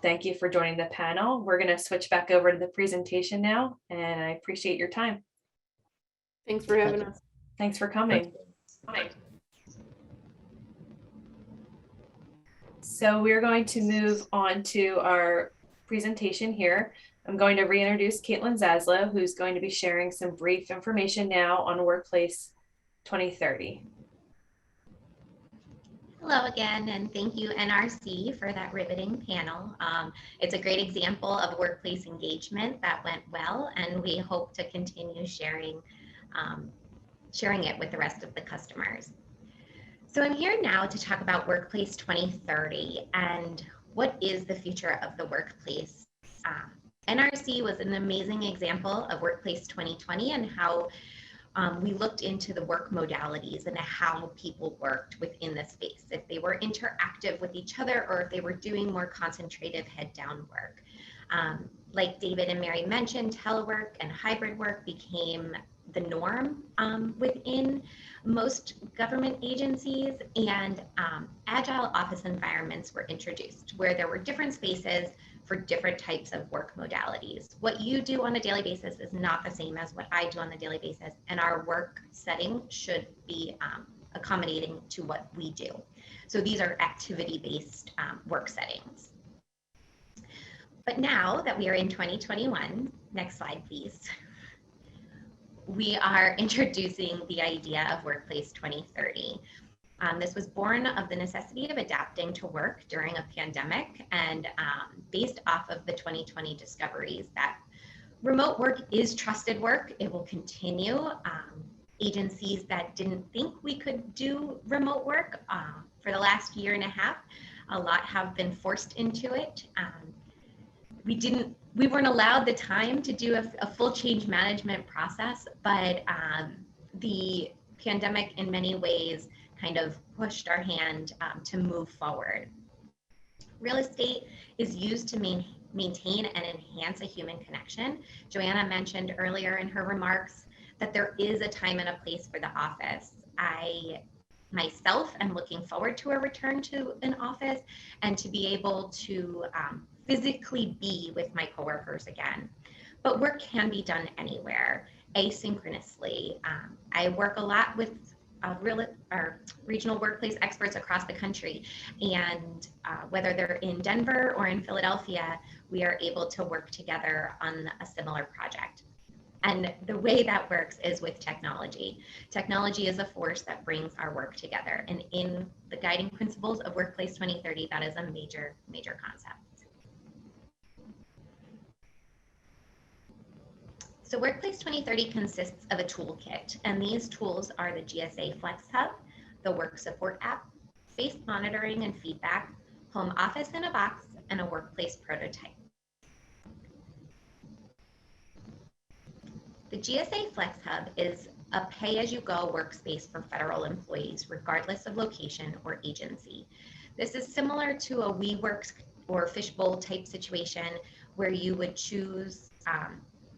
Thank you for joining the panel. We're going to switch back over to the presentation now, and I appreciate your time. Thanks for having us. Thanks for coming. So we're going to move on to our presentation here. I'm going to reintroduce Caitlin Zaslow, who's going to be sharing some brief information now on Workplace 2030. Hello again, and thank you NRC for that riveting panel. It's a great example of workplace engagement that went well, and we hope to continue sharing it with the rest of the customers. So I'm here now to talk about Workplace 2030 and what is the future of the workplace. NRC was an amazing example of Workplace 2020 and how we looked into the work modalities and how people worked within the space, if they were interactive with each other or if they were doing more concentrative head down work. Like David and Mary mentioned, telework and hybrid work became the norm within most government agencies, and agile office environments were introduced where there were different spaces for different types of work modalities. What you do on a daily basis is not the same as what I do on the daily basis, and our work setting should be accommodating to what we do. So these are activity-based work settings. But now that we are in 2021, next slide, please. We are introducing the idea of Workplace 2030. This was born of the necessity of adapting to work during a pandemic and based off of the 2020 discoveries that remote work is trusted work. It will continue. Agencies that didn't think we could do remote work for the last year and a half, a lot have been forced into it. We weren't allowed the time to do a full change management process, but the pandemic in many ways kind of pushed our hand to move forward. Real estate is used to maintain and enhance a human connection. Joanna mentioned earlier in her remarks that there is a time and a place for the office. I myself am looking forward to a return to an office and to be able to physically be with my coworkers again. But work can be done anywhere, asynchronously. I work a lot with regional workplace experts across the country, and whether they're in Denver or in Philadelphia, we are able to work together on a similar project. And the way that works is with technology. Technology is a force that brings our work together. And in the guiding principles of Workplace 2030, that is a major, major concept. So Workplace 2030 consists of a toolkit, and these tools are the GSA Flex Hub, the Work Support app, Space Monitoring and Feedback, Home Office in a Box, and a Workplace Prototype. The GSA Flex Hub is a pay-as-you-go workspace for federal employees, regardless of location or agency. This is similar to a WeWorks or Fishbowl type situation where you would choose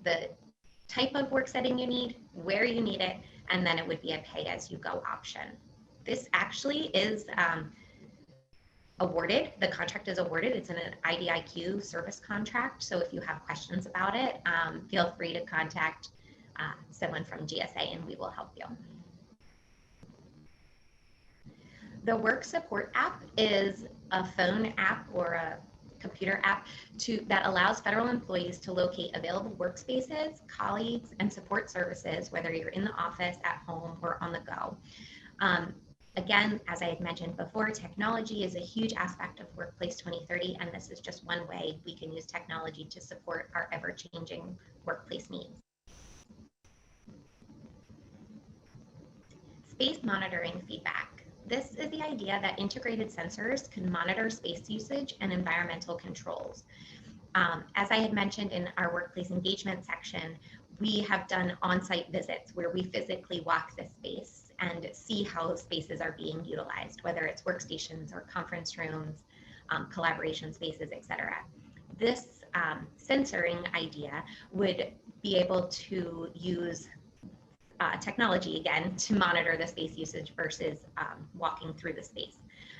the type of work setting you need, where you need it, and then it would be a pay-as-you-go option. This actually is awarded, the contract is awarded, it's an IDIQ service contract, so if you have questions about it, feel free to contact someone from GSA and we will help you. The Work Support app is a phone app or a computer app that allows federal employees to locate available workspaces, colleagues, and support services, whether you're in the office, at home, or on the go. Again, as I had mentioned before, technology is a huge aspect of Workplace 2030, and this is just one way we can use technology to support our ever-changing workplace needs. Space monitoring feedback. This is the idea that integrated sensors can monitor space usage and environmental controls. As I had mentioned in our workplace engagement section, we have done on-site visits where we physically walk the space and see how spaces are being utilized, whether it's workstations or conference rooms, collaboration spaces, etc. This sensoring idea would be able to use technology again to monitor the space usage versus walking through the space.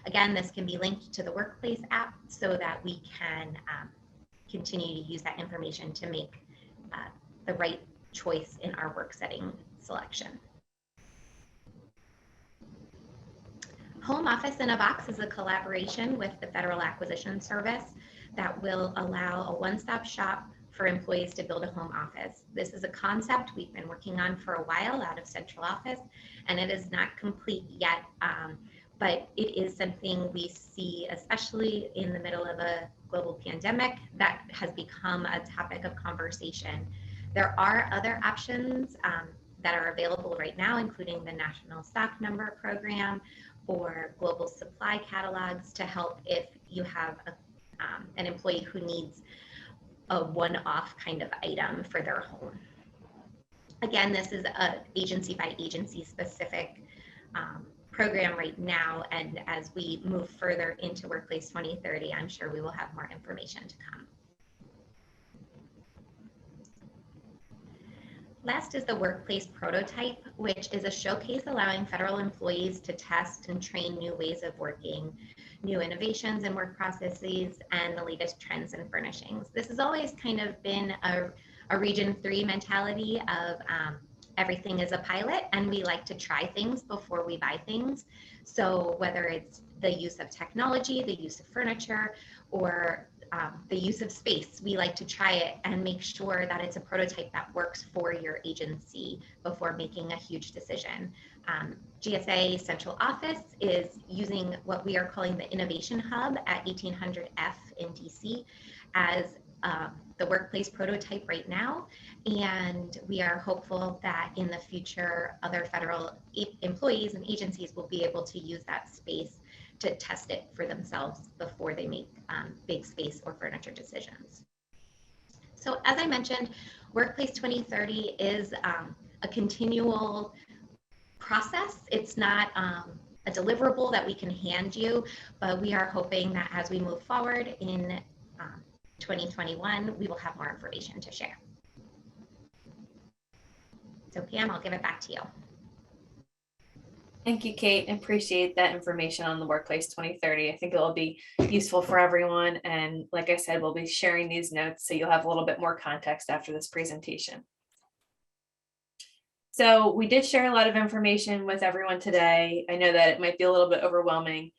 Again, this can be linked to the Workplace app so that we can continue to use that information to make the right choice in our work setting selection. Home Office in a Box is a collaboration with the Federal Acquisition Service that will allow a one-stop shop for employees to build a home office. This is a concept we've been working on for a while out of central office, and it is not complete yet, but it is something we see, especially in the middle of a global pandemic, that has become a topic of conversation. There are other options that are available right now, including the National Stock Number Program or global supply catalogs to help if you have an employee who needs a one-off kind of item for their home. Again, this is a agency by agency specific program right now, and as we move further into Workplace 2030, I'm sure we will have more information to come. Last is the Workplace Prototype, which is a showcase allowing federal employees to test and train new ways of working new innovations and work processes, and the latest trends in furnishings. This has always kind of been a Region 3 mentality of everything is a pilot, and we like to try things before we buy things. So whether it's the use of technology, the use of furniture, or the use of space, we like to try it and make sure that it's a prototype that works for your agency before making a huge decision. GSA Central Office is using what we are calling the Innovation Hub at 1800 F in DC as the workplace prototype right now. And we are hopeful that in the future, other federal employees and agencies will be able to use that space to test it for themselves before they make big space or furniture decisions. So as I mentioned, Workplace 2030 is a continual process. It's not a deliverable that we can hand you, but we are hoping that as we move forward in 2021, we will have more information to share. So Pam, I'll give it back to you. Thank you, Kate. Appreciate that information on the Workplace 2030. I think it will be useful for everyone. And like I said, we'll be sharing these notes so you'll have a little bit more context after this presentation. So we did share a lot of information with everyone today. I know that it might be a little bit overwhelming.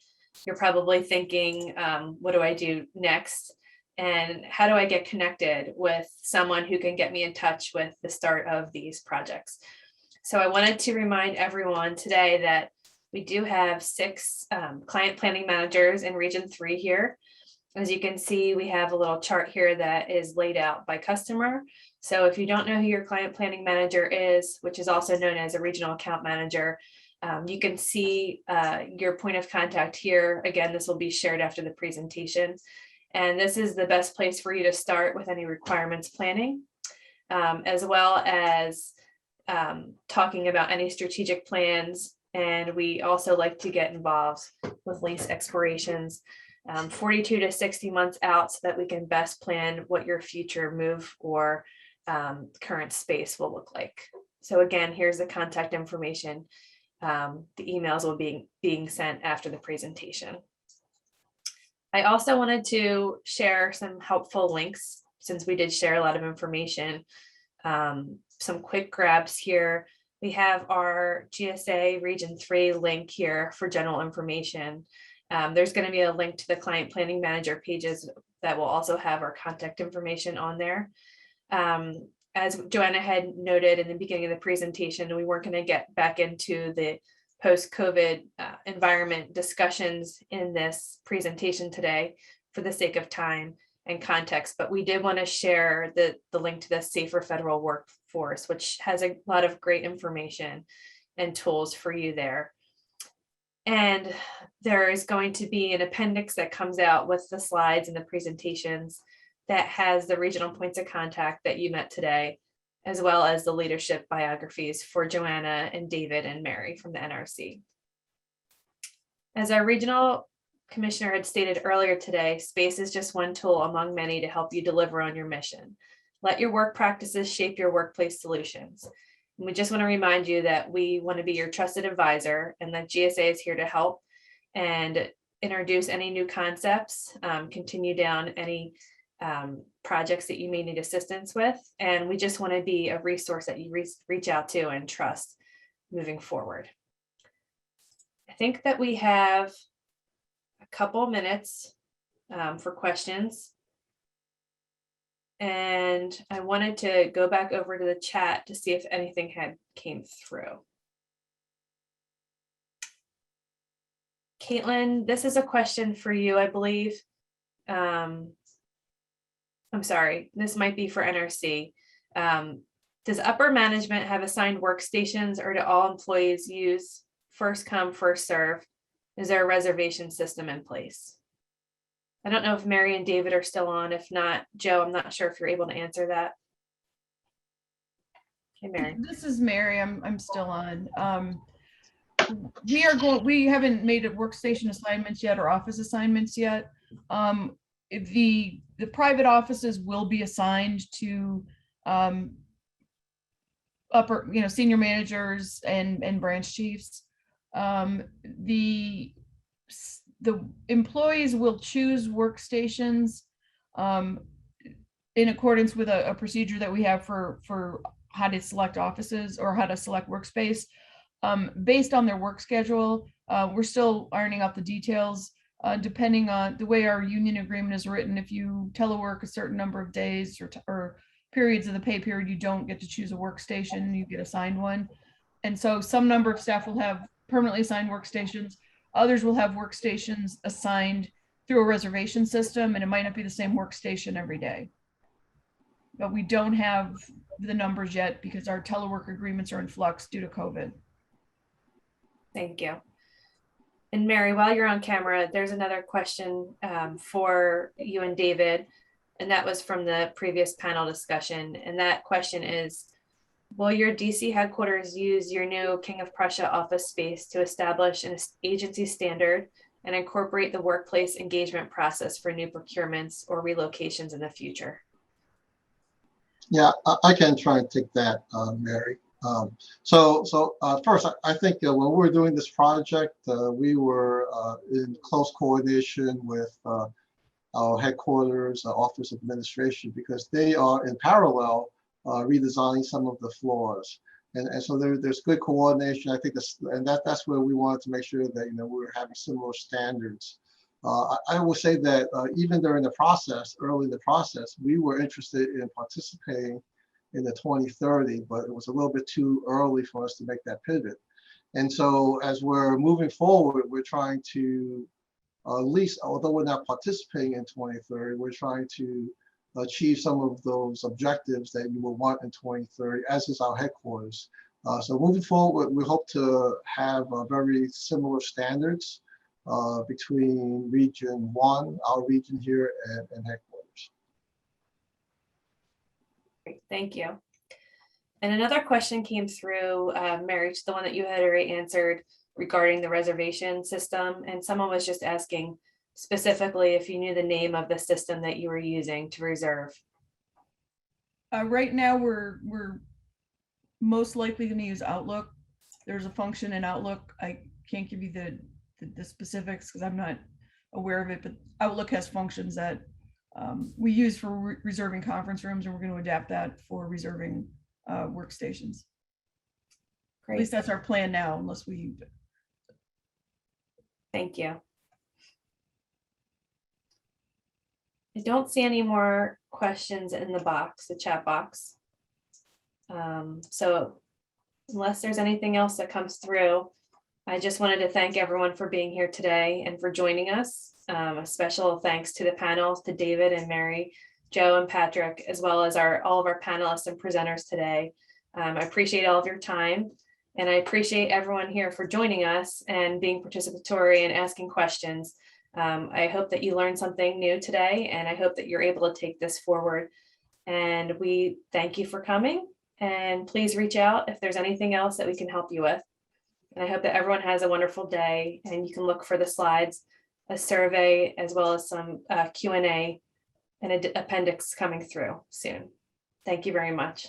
You're probably thinking, what do I do next? And how do I get connected with someone who can get me in touch with the start of these projects? So I wanted to remind everyone today that we do have 6 client planning managers in Region 3 here. As you can see, we have a little chart here that is laid out by customer. So if you don't know who your client planning manager is, which is also known as a regional account manager, you can see your point of contact here. Again, this will be shared after the presentation. And this is the best place for you to start with any requirements planning, as well as talking about any strategic plans. And we also like to get involved with lease expirations 42 to 60 months out so that we can best plan what your future move or current space will look like. So again, here's the contact information. The emails will be being sent after the presentation. I also wanted to share some helpful links since we did share a lot of information. Some quick grabs here. We have our GSA Region 3 link here for general information. There's going to be a link to the client planning manager pages that will also have our contact information on there. As Joanna had noted in the beginning of the presentation, we weren't going to get back into the post-COVID environment discussions in this presentation today for the sake of time and context, but we did want to share the link to the Safer Federal Workforce, which has a lot of great information and tools for you there. And there is going to be an appendix that comes out with the slides and the presentations that has the regional points of contact that you met today, as well as the leadership biographies for Joanna and David and Mary from the NRC. As our regional commissioner had stated earlier today, space is just one tool among many to help you deliver on your mission. Let your work practices shape your workplace solutions. And we just want to remind you that we want to be your trusted advisor and that GSA is here to help and introduce any new concepts, continue down any projects that you may need assistance with. And we just want to be a resource that you reach out to and trust moving forward. I think that we have a couple minutes for questions. And I wanted to go back over to the chat to see if anything had came through. Caitlin, this is a question for you, I believe. I'm sorry, this might be for NRC. Does upper management have assigned workstations, or do all employees use first come, first serve? Is there a reservation system in place? I don't know if Mary and David are still on. If not, Joe, I'm not sure if you're able to answer that. Okay, Mary. This is Mary. I'm still on. We haven't made a workstation assignments yet or office assignments yet. The private offices will be assigned to upper, senior managers and branch chiefs. The the employees will choose workstations in accordance with a procedure that we have for how to select offices or how to select workspace based on their work schedule. We're still ironing out the details depending on the way our union agreement is written. If you telework a certain number of days or periods of the pay period, you don't get to choose a workstation, you get assigned one. And so some number of staff will have permanently assigned workstations. Others will have workstations assigned through a reservation system, and it might not be the same workstation every day. But we don't have the numbers yet because our telework agreements are in flux due to COVID. Thank you. And Mary, while you're on camera, there's another question for you and David, and that was from the previous panel discussion. And that question is, will your DC headquarters use your new King of Prussia office space to establish an agency standard and incorporate the workplace engagement process for new procurements or relocations in the future? Yeah, I can try and take that, Mary. First, I think when we were doing this project, we were in close coordination with our headquarters, Office of Administration, because they are in parallel redesigning some of the floors. And so there's good coordination. I think that's where we wanted to make sure that, we were having similar standards. I will say that even during the process, early in the process, we were interested in participating in the 2030, but it was a little bit too early for us to make that pivot. And so as we're moving forward, we're trying to, at least, although we're not participating in 2030, we're trying to achieve some of those objectives that you will want in 2030, as is our headquarters. So moving forward, we hope to have very similar standards between Region 1, our region here, and headquarters. Great, thank you. And another question came through, Mary, the one that you had already answered regarding the reservation system. And someone was just asking specifically if you knew the name of the system that you were using to reserve. Right now, we're most likely going to use Outlook. There's a function in Outlook. I can't give you the specifics because I'm not aware of it, but Outlook has functions that we use for reserving conference rooms, and we're going to adapt that for reserving workstations. Great. At least that's our plan now, unless we. Thank you. I don't see any more questions in the box, the chat box. So unless there's anything else that comes through, I just wanted to thank everyone for being here today and for joining us. A special thanks to the panel, to David and Mary, Joe and Patrick, as well as all of our panelists and presenters today. I appreciate all of your time, and I appreciate everyone here for joining us and being participatory and asking questions. I hope that you learned something new today, and I hope that you're able to take this forward. And we thank you for coming, and please reach out if there's anything else that we can help you with. And I hope that everyone has a wonderful day, and you can look for the slides, a survey, as well as some Q&A and an appendix coming through soon. Thank you very much.